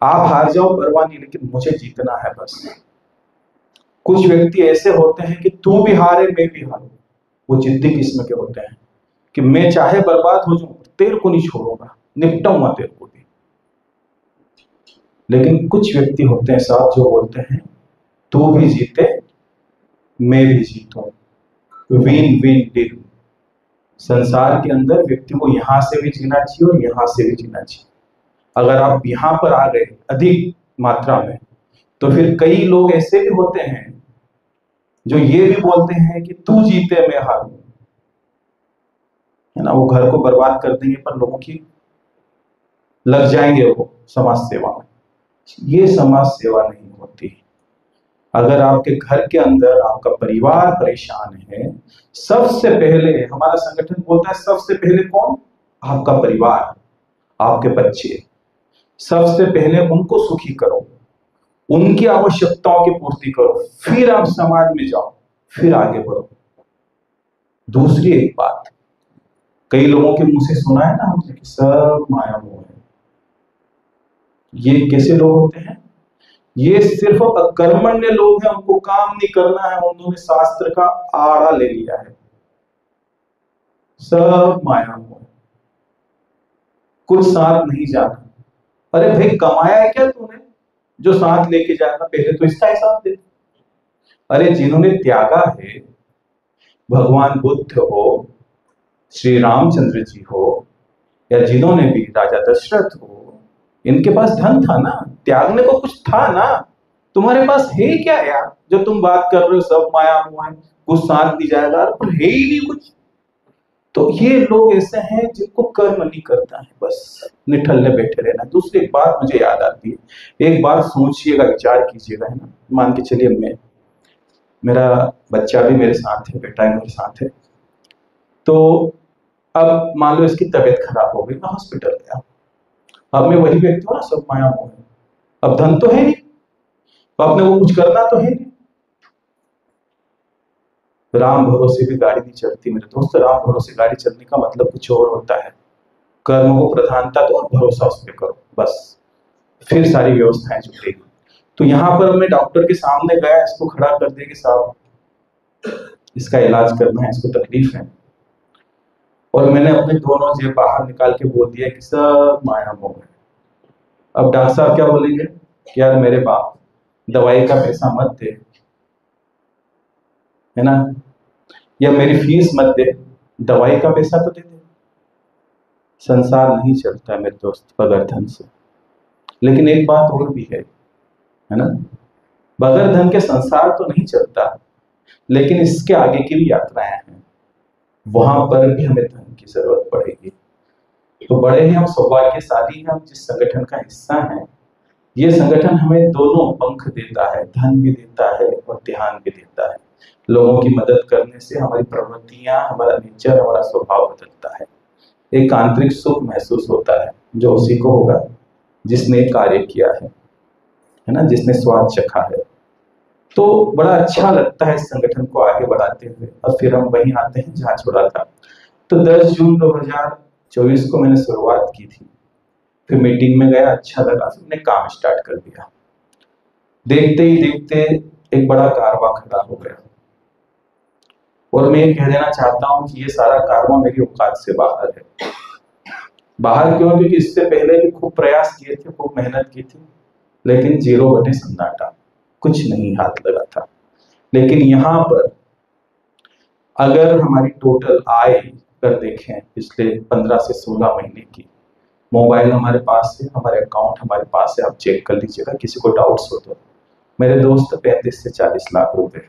आप हार जाओ परवाह नहीं, लेकिन मुझे जीतना है बस। कुछ व्यक्ति ऐसे होते हैं कि तू भी हारे मैं भी हारूं। वो जिद्दी किस्म के होते हैं कि मैं चाहे बर्बाद हो जाऊं, तेरे को नहीं छोड़ूंगा, निपटाऊंगा तेरे को भी। लेकिन कुछ व्यक्ति होते हैं साहब जो बोलते हैं तू भी जीते मैं भी जीतूं, विन विन डील। संसार के अंदर व्यक्ति को यहां से भी जीना चाहिए और यहां से भी जीना चाहिए। अगर आप यहां पर आ गए अधिक मात्रा में, तो फिर कई लोग ऐसे भी होते हैं जो ये भी बोलते हैं कि तू जीते मैं हारूं, है ना। वो घर को बर्बाद कर देंगे पर लोगों की लग जाएंगे वो समाज सेवा में। ये समाज सेवा नहीं होती। अगर आपके घर के अंदर आपका परिवार परेशान है, सबसे पहले हमारा संगठन बोलता है सबसे पहले कौन? आपका परिवार, आपके बच्चे। सबसे पहले उनको सुखी करो, उनकी आवश्यकताओं की पूर्ति करो, फिर आप समाज में जाओ, फिर आगे बढ़ो। दूसरी एक बात, कई लोगों के मुंह से सुना है ना हमने कि सब माया मोह है। ये कैसे लोग होते हैं? ये सिर्फ अकर्मण्य लोग हैं, उनको काम नहीं करना है, उन्होंने शास्त्र का आड़ा ले लिया है। सब माया मोह, कुछ साथ नहीं जाना। अरे भाई, कमाया है क्या तूने जो साथ लेके जाना? पहले तो इसका हिसाब दे। अरे जिन्होंने त्यागा है, भगवान बुद्ध हो, श्री रामचंद्र जी हो, या जिन्होंने भी राजा दशरथ हो, इनके पास धन था ना, त्यागने को कुछ था ना। तुम्हारे पास है क्या यार जो तुम बात कर रहे हो सब माया मोह है, कुछ साथ नहीं जाएगा, पर है ही नहीं कुछ। तो ये लोग ऐसे हैं जिनको कर्म नहीं करता है, बस निठल्ले बैठे रहना। दूसरी एक बात मुझे याद आती है, एक बार सोचिएगा, विचार कीजिएगा, है ना। मान के चलिए मेरा बच्चा भी मेरे साथ है, बेटा मेरे साथ है, तो अब मान लो इसकी तबीयत खराब हो गई, मैं हॉस्पिटल गया। अब मैं वही व्यक्ति हूँ ना, सब माया मोह है। अब धन तो है नहीं, तो आपने वो कुछ करना तो है नहीं। राम भरोसे भी गाड़ी नहीं चलती मेरे दोस्त। राम भरोसे गाड़ी चलने का मतलब कुछ और होता है। कर्म को प्रधानता दो और भरोसा उस पर करो, बस फिर सारी व्यवस्थाएं जुड़ेगी। तो यहाँ पर मैं डॉक्टर के सामने गया, इसको खड़ा कर दिया कि साहब इसका इलाज करना है, इसको तकलीफ है। और मैंने अपने दोनों जेब बाहर निकाल के बोल दिया कि सब माया मोह है। अब डॉक्टर साहब क्या बोलेंगे कि यार मेरे बाप, दवाई का पैसा मत दे, है ना, या मेरी फीस मत दे, दवाई का पैसा तो दे दे। संसार नहीं चलता है मेरे दोस्त बगैर धन से। लेकिन एक बात और भी है ना, बगैर धन के संसार तो नहीं चलता, लेकिन इसके आगे की भी यात्राएं हैं, वहां पर भी हमें धन की जरूरत पड़ेगी। तो बड़े हैं हम, सौभाग्यशाली हैं हम जिस संगठन का हिस्सा है। ये संगठन हमें दोनों पंख देता है, धन भी देता है और ध्यान भी देता है। लोगों की मदद करने से हमारी प्रवृत्तियां, हमारा नेचर, हमारा स्वभाव बदलता है। एक आंतरिक सुख महसूस होता है जो उसी को होगा जिसने कार्य किया है ना, जिसने स्वाद चखा है। तो बड़ा अच्छा लगता है इस संगठन को आगे बढ़ाते हुए। और फिर हम वहीं आते हैं जहाँ छोड़ा था। तो 10 जून 2024 को मैंने शुरुआत की थी। फिर मीटिंग में गया, अच्छा लगा, फिर मैंने काम स्टार्ट कर दिया। देखते ही देखते एक बड़ा कारवां खड़ा हो गया। और मैं ये कह देना चाहता हूँ कि ये सारा कारवां मेरी औकात से बाहर है। बाहर क्यों? क्योंकि इससे पहले भी खूब प्रयास किए थे, खूब मेहनत की थी, लेकिन 0 बटे सन्नाटा, कुछ नहीं हाथ लगा था। लेकिन यहाँ पर अगर हमारी टोटल आय कर देखें पिछले 15 से 16 महीने की, मोबाइल हमारे पास है, हमारे अकाउंट हमारे पास है, आप चेक कर लीजिएगा, किसी को डाउट्स हो तो। मेरे दोस्त 35 से 40 लाख रुपए।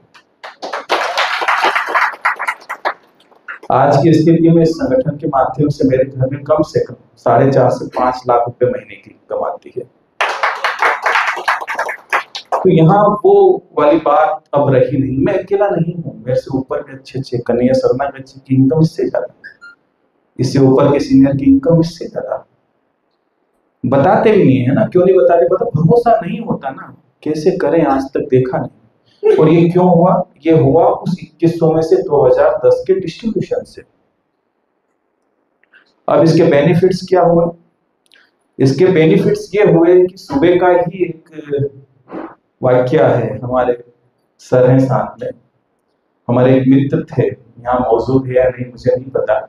आज की स्थिति में इस संगठन के माध्यम से मेरे घर में कम से कम 4.5 से 5 लाख रुपए महीने की इनकम आती है। तो यहाँ वो वाली बात अब रही नहीं। मैं अकेला नहीं हूँ, मेरे से ऊपर के अच्छे कन्हैया शर्मा की इनकम इससे ज्यादा, इससे ऊपर के सीनियर की इनकम इससे ज्यादा। बताते भी नहीं है ना। क्यों नहीं बताते? पता, भरोसा नहीं होता ना, कैसे करें, आज तक देखा नहीं। और ये क्यों हुआ? ये हुआ उस 2100 में से 2010 के डिस्ट्रीब्यूशन से। अब इसके बेनिफिट्स क्या हुए? इसके बेनिफिट्स ये हुए कि सुबह का ही एक वाक्य है, हमारे सर हैं साथ में, हमारे एक मित्र थे, यहाँ मौजूद है या नहीं मुझे नहीं पता,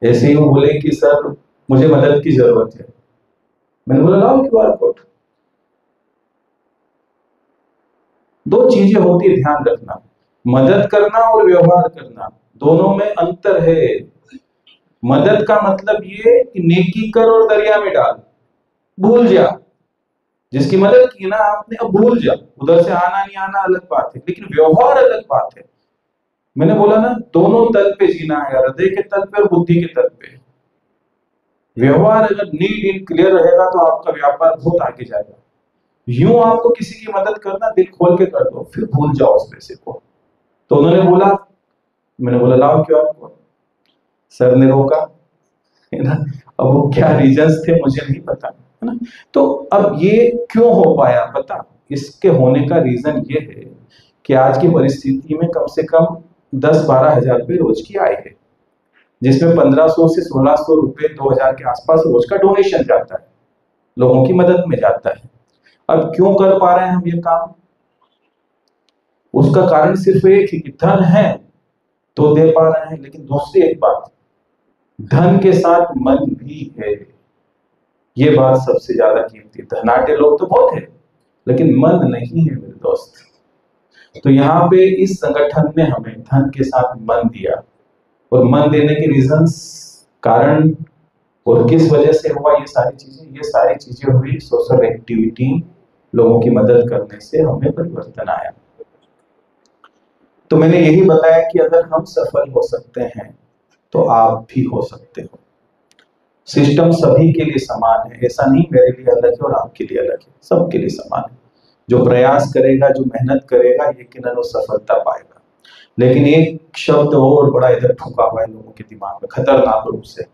ऐसे ही वो बोले कि सर मुझे मदद की जरूरत है। मैंने बोला लाओ QR कोड। 2 चीजें होती है, ध्यान रखना, मदद करना और व्यवहार करना, दोनों में अंतर है। मदद का मतलब ये कि नेकी कर और दरिया में डाल, भूल जा। जिसकी मदद की ना आपने, अब भूल जा। उधर से आना नहीं आना अलग बात है, लेकिन व्यवहार अलग बात है। मैंने बोला ना, दोनों तल पे जीना है, हृदय के तल पे और बुद्धि के तल पे। व्यवहार अगर नीट इन क्लियर रहेगा तो आपका व्यापार बहुत आगे जाएगा। यूं आपको किसी की मदद करना, दिल खोल के कर दो, फिर भूल जाओ उस पैसे को। तो उन्होंने बोला, मैंने बोला लाओ क्यों आपको। सर ने रोका, है ना। अब वो क्या रीजंस थे मुझे नहीं पता, है ना। तो अब ये क्यों हो पाया पता, इसके होने का रीजन ये है कि आज की परिस्थिति में कम से कम 10-12 हजार रुपये रोज की आय है, जिसमें 1500 से 1600 रुपए 2000 के आसपास रोज का डोनेशन जाता है, लोगों की मदद में जाता है। अब क्यों कर पा रहे हैं हम ये काम, उसका कारण सिर्फ एक है कि धन है तो दे पा रहे हैं, लेकिन दूसरी एक बात, धन के साथ मन भी है। ये बात सबसे ज्यादा कीमती। धनाढ्य लोग तो बहुत है, लेकिन मन नहीं है मेरे दोस्त। तो यहाँ पे इस संगठन ने हमें धन के साथ मन दिया, और मन देने के रीजंस, कारण और किस वजह से हुआ, ये सारी चीजें हुई सोशल एक्टिविटी, लोगों की मदद करने से हमें परिवर्तन आया। तो मैंने यही बताया कि अगर हम सफल हो सकते हैं तो आप भी हो सकते हो। सिस्टम सभी के लिए समान है, ऐसा नहीं मेरे लिए अलग है और आपके लिए अलग है, सबके लिए समान है। जो प्रयास करेगा, जो मेहनत करेगा, यकीनन वो सफलता पाएगा। लेकिन एक शब्द और बड़ा इधर ठुका हुआ है लोगों के दिमाग में खतरनाक रूप से,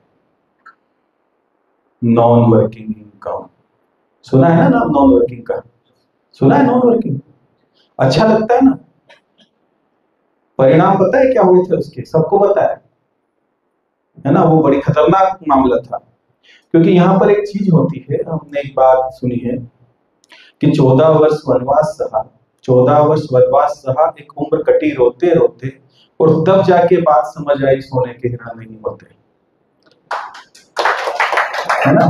नॉन वर्किंग इनकम। सुना है ना नाम नॉन वर्किंग का, सुना है नॉन वर्किंग, अच्छा लगता है ना। परिणाम पता है क्या हुए थे उसके, सबको पता है ना। वो बड़ी खतरनाक मामला था, क्योंकि यहाँ पर एक चीज होती है, हमने एक बात सुनी है कि 14 वर्ष वनवास सहा, 14 वर्ष वनवास सहा, एक उम्र कटी रोते रोते, और तब जाके बात समझ आई सोने के हिरण नहीं होते, है ना।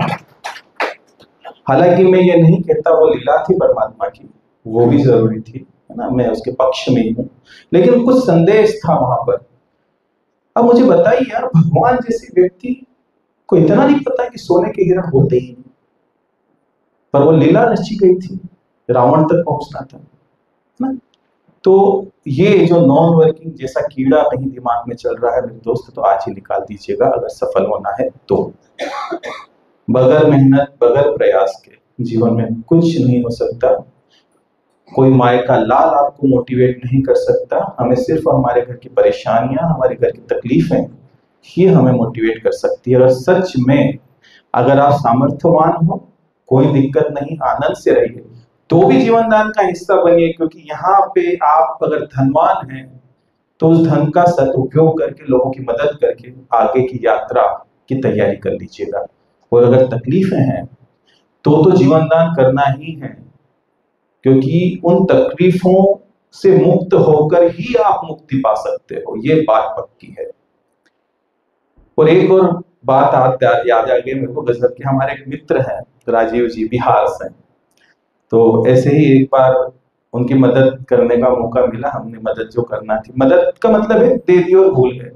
हालांकि मैं ये नहीं कहता वो लीला थी परमात्मा की, वो भी जरूरी थी, है ना, मैं उसके पक्ष में ही हूँ, लेकिन कुछ संदेश था वहां पर। अब मुझे बताइए यार, भगवान जैसे व्यक्ति को इतना नहीं पता कि सोने के हिरण होते ही नहीं, पर वो लीला रची गई थी, रावण तक पहुंचना था ना। तो ये जो नॉन वर्किंग जैसा कीड़ा कहीं दिमाग में चल रहा है मेरे दोस्त, तो आज ही निकाल दीजिएगा अगर सफल होना है तो। बगैर मेहनत, बगैर प्रयास के जीवन में कुछ नहीं हो सकता। कोई माय का लाल आपको मोटिवेट नहीं कर सकता, हमें सिर्फ हमारे घर की परेशानियां, हमारे घर की तकलीफें ही हमें मोटिवेट कर सकती है। और सच में अगर आप सामर्थ्यवान हो, कोई दिक्कत नहीं, आनंद से रहिए, तो भी जीवन दान का हिस्सा बनिए, क्योंकि यहाँ पे आप अगर धनवान हैं तो उस धन का सदुपयोग करके, लोगों की मदद करके आगे की यात्रा की तैयारी कर लीजिएगा। और अगर तकलीफें हैं तो जीवन दान करना ही है, क्योंकि उन तकलीफों से मुक्त होकर ही आप मुक्ति पा सकते हो, ये बात पक्की है। और एक और बात याद आ गई मेरे को गजब की, हमारे एक मित्र हैं राजीव जी, बिहार से। तो ऐसे ही एक बार उनकी मदद करने का मौका मिला, हमने मदद जो करना थी, मदद का मतलब है दे दी और भूल गए,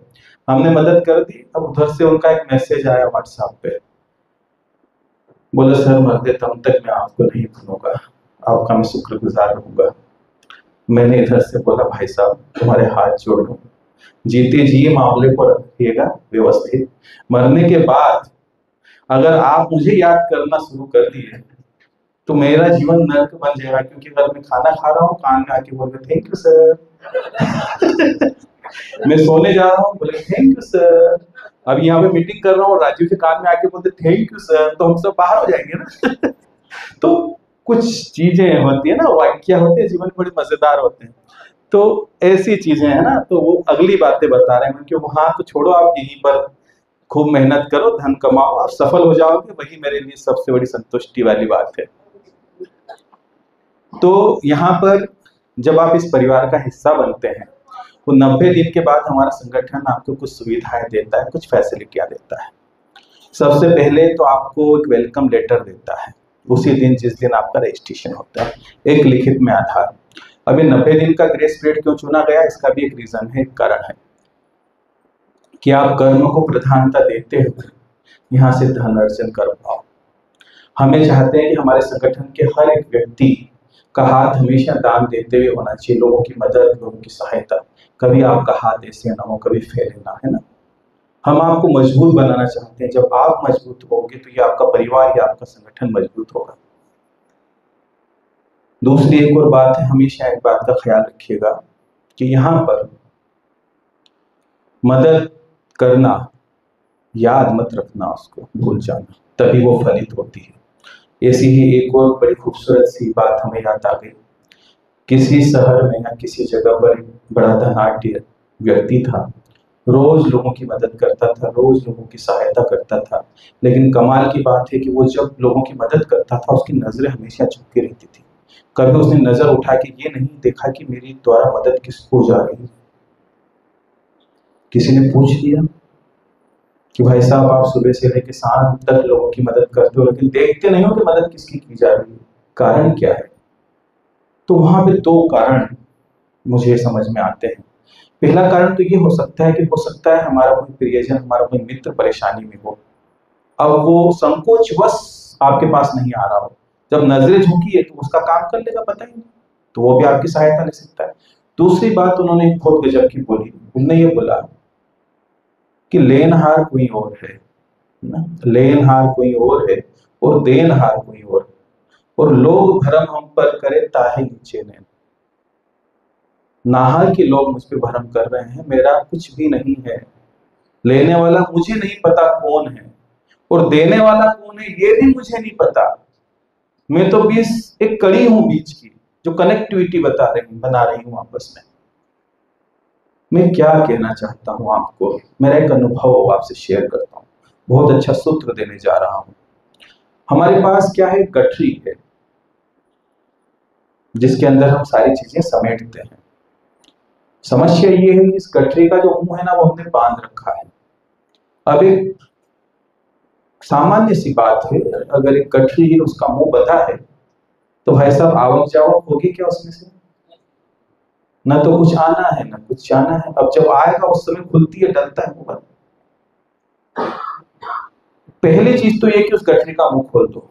हमने मदद कर दी। अब उधर से उनका एक मैसेज आया व्हाट्सएप पे, बोले सर मरते दम तक मैं आपको नहीं भूलूंगा, आपका मैं शुक्रगुजार रहूंगा। मैंने इधर से बोला भाई साहब तुम्हारे हाथ जोड़ लूं, जीते जी मामले को रखिएगा व्यवस्थित, मरने के बाद अगर आप मुझे याद करना शुरू कर दिए तो मेरा जीवन नर्क बन जाएगा। क्योंकि अगर मैं खाना खा रहा हूँ, कान में आके बोल रहे थैंक यू सर मैं सोने जा रहा हूँ, बोले थैंक यू सर। अब यहाँ पे मीटिंग कर रहा हूँ, राजीव के कान में आके बोलते थैंक यू सर, तो हम सब बाहर हो जाएंगे ना तो कुछ चीजें होती है ना, वाक्य होते हैं जीवन में, बड़े मजेदार होते हैं। तो ऐसी चीजें है ना, तो वो अगली बातें बता रहे हैं कि वहां तो छोड़ो, आप यहीं पर खूब मेहनत करो, धन कमाओ, आप सफल हो जाओगे, वही मेरे लिए सबसे बड़ी संतुष्टि वाली बात है। तो यहाँ पर जब आप इस परिवार का हिस्सा बनते हैं तो 90 दिन के बाद हमारा संगठन आपको कुछ सुविधाएं देता है, कुछ फैसिलिटियां देता है। सबसे पहले तो आपको एक वेलकम लेटर देता है उसी दिन जिस दिन आपका रजिस्ट्रेशन होता है, एक लिखित में आधार। अब ये 90 दिन का ग्रेस पीरियड क्यों चुना गया, इसका भी एक रीजन है, एक कारण है। कि आप कर्म को प्रधानता देते हुए यहाँ से धन अर्जन कर पाओ। हमें चाहते हैं कि हमारे संगठन के हर एक व्यक्ति का हाथ हमेशा दान देते हुए होना चाहिए, लोगों की मदद, लोगों की सहायता। कभी आपका हाथ ऐसे ना हो, कभी फैले ना, है ना। हम आपको मजबूत बनाना चाहते हैं। जब आप मजबूत होगे तो ये आपका परिवार या आपका संगठन मजबूत होगा। दूसरी एक और बात है, हमेशा एक बात का ख्याल रखिएगा कि यहाँ पर मदद करना याद मत रखना, उसको भूल जाना, तभी वो फलित होती है। ऐसी ही एक और बड़ी खूबसूरत सी बात हमें याद आ गई। किसी शहर में या किसी जगह पर एक बड़ा धनाढ्य व्यक्ति था, रोज लोगों की मदद करता था, रोज लोगों की सहायता करता था। लेकिन कमाल की बात है कि वो जब लोगों की मदद करता था उसकी नजरें हमेशा झुकी रहती थी। कभी उसने नजर उठा के ये नहीं देखा कि मेरी द्वारा मदद किसको जा रही है। किसी ने पूछ लिया कि भाई साहब आप सुबह से लेकर शाम तक लोगों की मदद करते हो लेकिन देखते नहीं हो कि मदद किसकी की जा रही है, कारण क्या है? तो वहां पे दो कारण मुझे समझ में आते हैं। पहला कारण तो ये हो सकता है कि हो सकता है हमारा कोई प्रियजन, हमारा कोई मित्र परेशानी में हो, अब वो संकोचवश आपके पास नहीं आ रहा हो। जब नजरें झुकी है तो उसका काम कर लेगा, पता ही नहीं, तो वो भी आपकी सहायता ले सकता है। दूसरी बात उन्होंने बहुत गजब की बोली, उन्होंने ये बोला कि लेनहार कोई और है ना, लेनहार कोई और है और देनहार कोई और लोग भरम हम पर करे ताहे नीचे ने। नाहर के लोग मुझ पे भरम कर रहे हैं, मेरा कुछ भी नहीं है। लेने वाला मुझे नहीं पता कौन है और देने वाला कौन है ये भी मुझे नहीं पता। मैं तो बीच एक कड़ी हूं बीच की, जो कनेक्टिविटी बना रही हूं आपस में। मैं क्या कहना चाहता हूं आपको, मेरा एक अनुभव आपसे शेयर करता हूं। बहुत अच्छा सूत्र देने जा रहा हूं। हमारे पास क्या है, गठरी है जिसके अंदर हम सारी चीजें समेटते हैं। समस्या ये है कि इस गठरी का जो मुंह है ना वो हमने बांध रखा है। अब एक सामान्य सी बात है, अगर एक गठरी है उसका मुंह बंधा है तो भाई साहब आवक जावक होगी क्या उसमें से? ना तो कुछ आना है ना कुछ जाना है। अब जब आएगा उस समय खुलती है, डलता है मुंह। पहली चीज तो ये कि उस गठरी का मुंह खोल दो।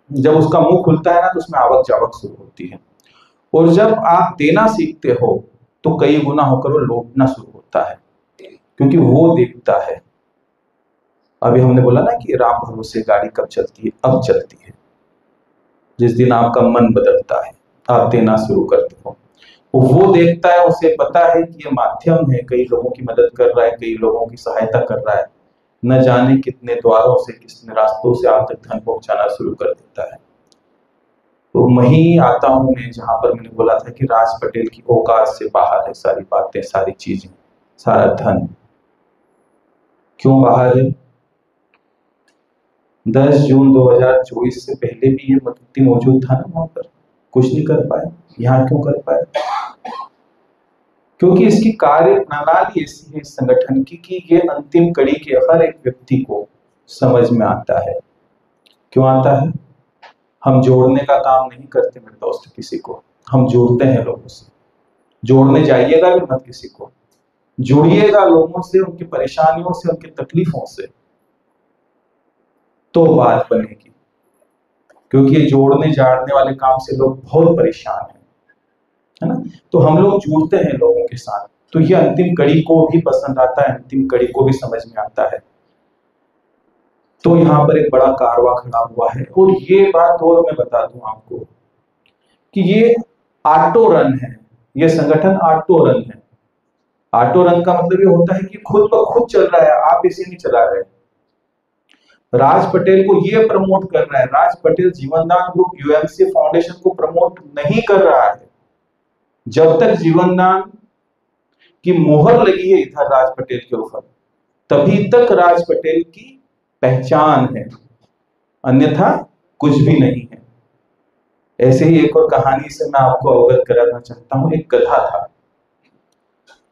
जब उसका मुंह खुलता है ना तो उसमें आवक जावक शुरू होती है। और जब आप देना सीखते हो तो कई गुना होकर वो लौटना शुरू होता है, क्योंकि वो देखता है। अभी हमने बोला ना कि राम भरोसे गाड़ी कब चलती है, अब चलती है। जिस दिन आपका मन बदलता है, आप देना शुरू करते हो, वो देखता है, उसे पता है कि ये माध्यम है, कई लोगों की मदद कर रहा है, कई लोगों की सहायता कर रहा है। न जाने कितने द्वारों से, कितने रास्तों से आप तक धन पहुंचाना शुरू कर देता है। तो वहीं आता हूं मैं जहां पर मैंने बोला था कि राज पटेल की औकात से बाहर है सारी बातें, सारी चीजें, सारा धन। क्यों बाहर है? 10 जून 2024 से पहले भी ये व्यक्ति मौजूद था ना वहां पर, कुछ नहीं कर पाया। यहाँ क्यों कर पाया? क्योंकि इसकी कार्य प्रणाली ऐसी है इस संगठन की कि ये अंतिम कड़ी के हर एक व्यक्ति को समझ में आता है। क्यों आता है? हम जोड़ने का काम नहीं करते मेरे दोस्त किसी को, हम जोड़ते हैं लोगों से। जोड़ने जाइएगा भी मत किसी को, जुड़िएगा लोगों से, उनकी परेशानियों से, उनकी तकलीफों से, तो बात बनेगी। क्योंकि ये जोड़ने जाड़ने वाले काम से लोग बहुत परेशान हैं, है ना। तो हम लोग जुड़ते हैं लोगों के साथ, तो ये अंतिम कड़ी को भी पसंद आता है, अंतिम कड़ी को भी समझ में आता है। तो यहाँ पर एक बड़ा कारवां खड़ा हुआ है। और ये बात और मैं बता दूं आपको कि ये ऑटो रन है, ये संगठन ऑटो रन है। ऑटो रन का मतलब ये होता है कि खुद ब खुद चल रहा है, आप इसे नहीं चला रहे। राज पटेल को ये प्रमोट कर रहा है, राज पटेल जीवनदान ग्रुप यूएमसी फाउंडेशन को प्रमोट नहीं कर रहा है। जब तक जीवनदान की मोहर लगी है इधर राज पटेल के ऊपर, तभी तक राज पटेल की पहचान है, अन्यथा कुछ भी नहीं है। ऐसे ही एक और कहानी से मैं आपको अवगत कराना चाहता हूं। एक गधा था,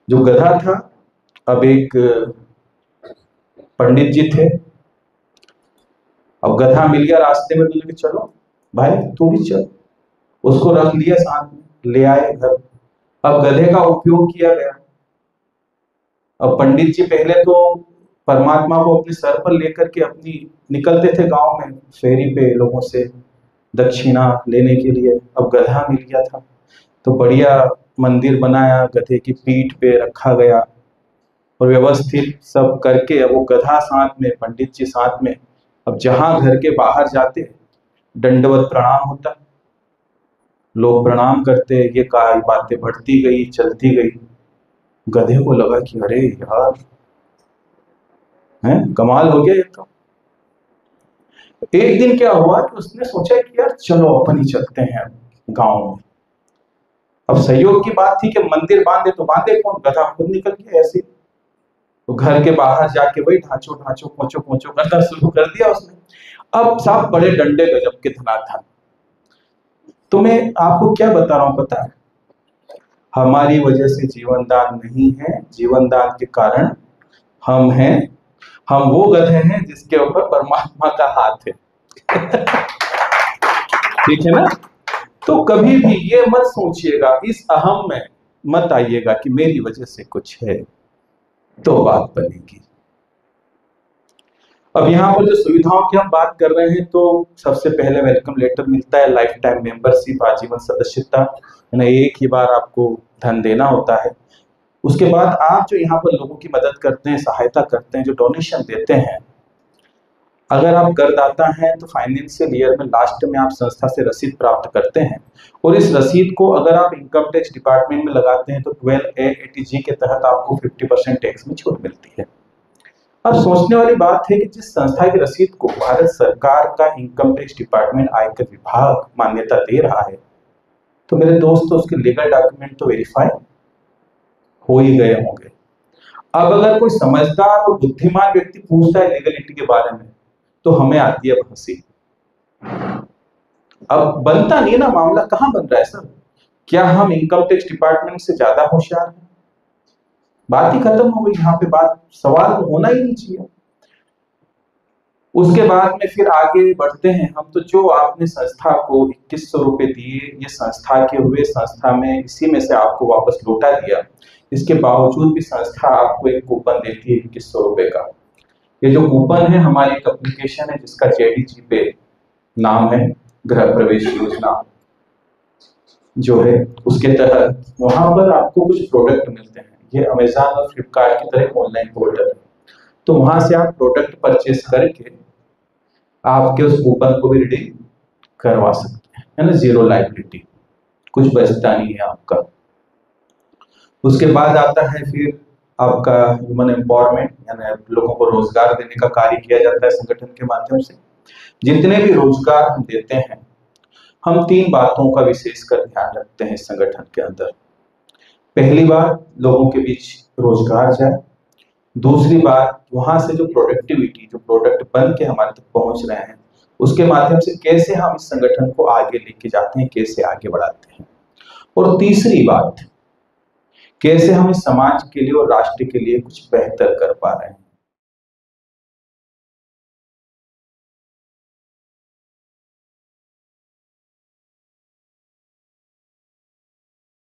जो गधा था, अब एक पंडित जी थे। अब गधा मिल गया रास्ते में, बोले चलो भाई तू भी चल। उसको रख लिया साथ में, ले आए घर। अब गधे का उपयोग किया गया। अब पंडित जी पहले तो परमात्मा को अपने सर पर लेकर के अपनी निकलते थे गांव में फेरी पे लोगों से दक्षिणा लेने के लिए। अब गधा मिल गया था तो बढ़िया मंदिर बनाया, गधे की पीठ पे रखा गया और व्यवस्थित सब करके अब वो गधा साथ में, पंडित जी साथ में। अब जहां घर के बाहर जाते दंडवत प्रणाम होता, लोग प्रणाम करते, ये कहा बातें बढ़ती गई, चलती गई। गधे को लगा कि अरे यार, है कमाल हो गया ये तो। एक दिन क्या हुआ कि उसने सोचा कि यार चलो अपन ही चलते हैं गांव में। अब सहयोग की बात थी कि मंदिर बांधे तो बांधे कौन, गधा खुद निकल गया ऐसे। तो घर के बाहर जाके वही ढांचो ढांचो पोंचो पोंचो करना शुरू कर दिया उसने। अब साहब बड़े डंडे गजब के धनाधन। तो मैं आपको क्या बता रहा हूं पता है, हमारी वजह से जीवन दान नहीं है, जीवन दान के कारण हम हैं। हम वो गधे हैं जिसके ऊपर परमात्मा का हाथ है। ठीक है ना। तो कभी भी ये मत सोचिएगा, इस अहम में मत आइएगा कि मेरी वजह से कुछ है तो बात बनेगी। अब यहाँ पर जो सुविधाओं की हम बात कर रहे हैं, तो सबसे पहले वेलकम लेटर मिलता है, लाइफ टाइम मेंबरशिप, आजीवन सदस्यता, एक ही बार आपको धन देना होता है। उसके बाद आप जो यहाँ पर लोगों की मदद करते हैं, सहायता करते हैं, जो डोनेशन देते हैं, अगर आप करदाता हैं तो फाइनेंशियल ईयर में लास्ट में आप संस्था से रसीद प्राप्त करते हैं और इस रसीद को अगर आप इनकम टैक्स डिपार्टमेंट में लगाते हैं तो 12A80G के तहत आपको 50% टैक्स में छूट मिलती है। अब सोचने वाली बात है कि जिस संस्था की रसीद को भारत सरकार का इनकम टैक्स डिपार्टमेंट आयकर विभाग मान्यता दे रहा है, तो मेरे दोस्तों उसके लीगल डॉक्यूमेंट तो वेरीफाई हो ही गए होंगे। अब अगर कोई समझदार और बुद्धिमान व्यक्ति पूछता है लीगलिटी के बारे में तो हमें आती है हंसी। अब बनता नहीं ना मामला, कहां बन रहा है सर? क्या हम इनकम टैक्स डिपार्टमेंट से ज्यादा होशियार हैं? बात ही खत्म हो गई यहाँ पे, बात सवाल होना ही नहीं चाहिए। उसके बाद में फिर आगे बढ़ते हैं हम, तो जो आपने संस्था को 2100 रुपए दिए, ये संस्था के हुए, संस्था में इसी में से आपको वापस लौटा दिया, इसके बावजूद भी संस्था आपको एक कूपन देती है 2100 रुपए का। ये जो कूपन है, हमारी एक एप्लीकेशन है जिसका JDG पे नाम है, गृह प्रवेश योजना जो है, उसके तहत वहां पर आपको कुछ प्रोडक्ट मिलते हैं। ये अमेजॉन और फ्लिपकार्ट की तरह ऑनलाइन पोर्टल है, तो वहां से आप प्रोडक्ट परचेस करके आपके उस कूपन को भी रिडीम करवा सकते हैं, है ना, जीरो लायबिलिटी, कुछ बचता नहीं है आपका। उसके बाद आता है फिर आपका ह्यूमन एम्पावरमेंट, यानी लोगों को रोजगार देने का कार्य किया जाता है संगठन के माध्यम से। जितने भी रोजगार हम देते हैं, हम 3 बातों का विशेषकर ध्यान रखते हैं इस संगठन के अंदर। पहली बात, लोगों के बीच रोजगार जाए। दूसरी बात, वहां से जो प्रोडक्टिविटी, जो प्रोडक्ट बन के हमारे तक पहुंच रहे हैं, उसके माध्यम से कैसे हम इस संगठन को आगे लेके जाते हैं, कैसे आगे बढ़ाते हैं। और तीसरी बात, कैसे हम इस समाज के लिए और राष्ट्र के लिए कुछ बेहतर कर पा रहे हैं।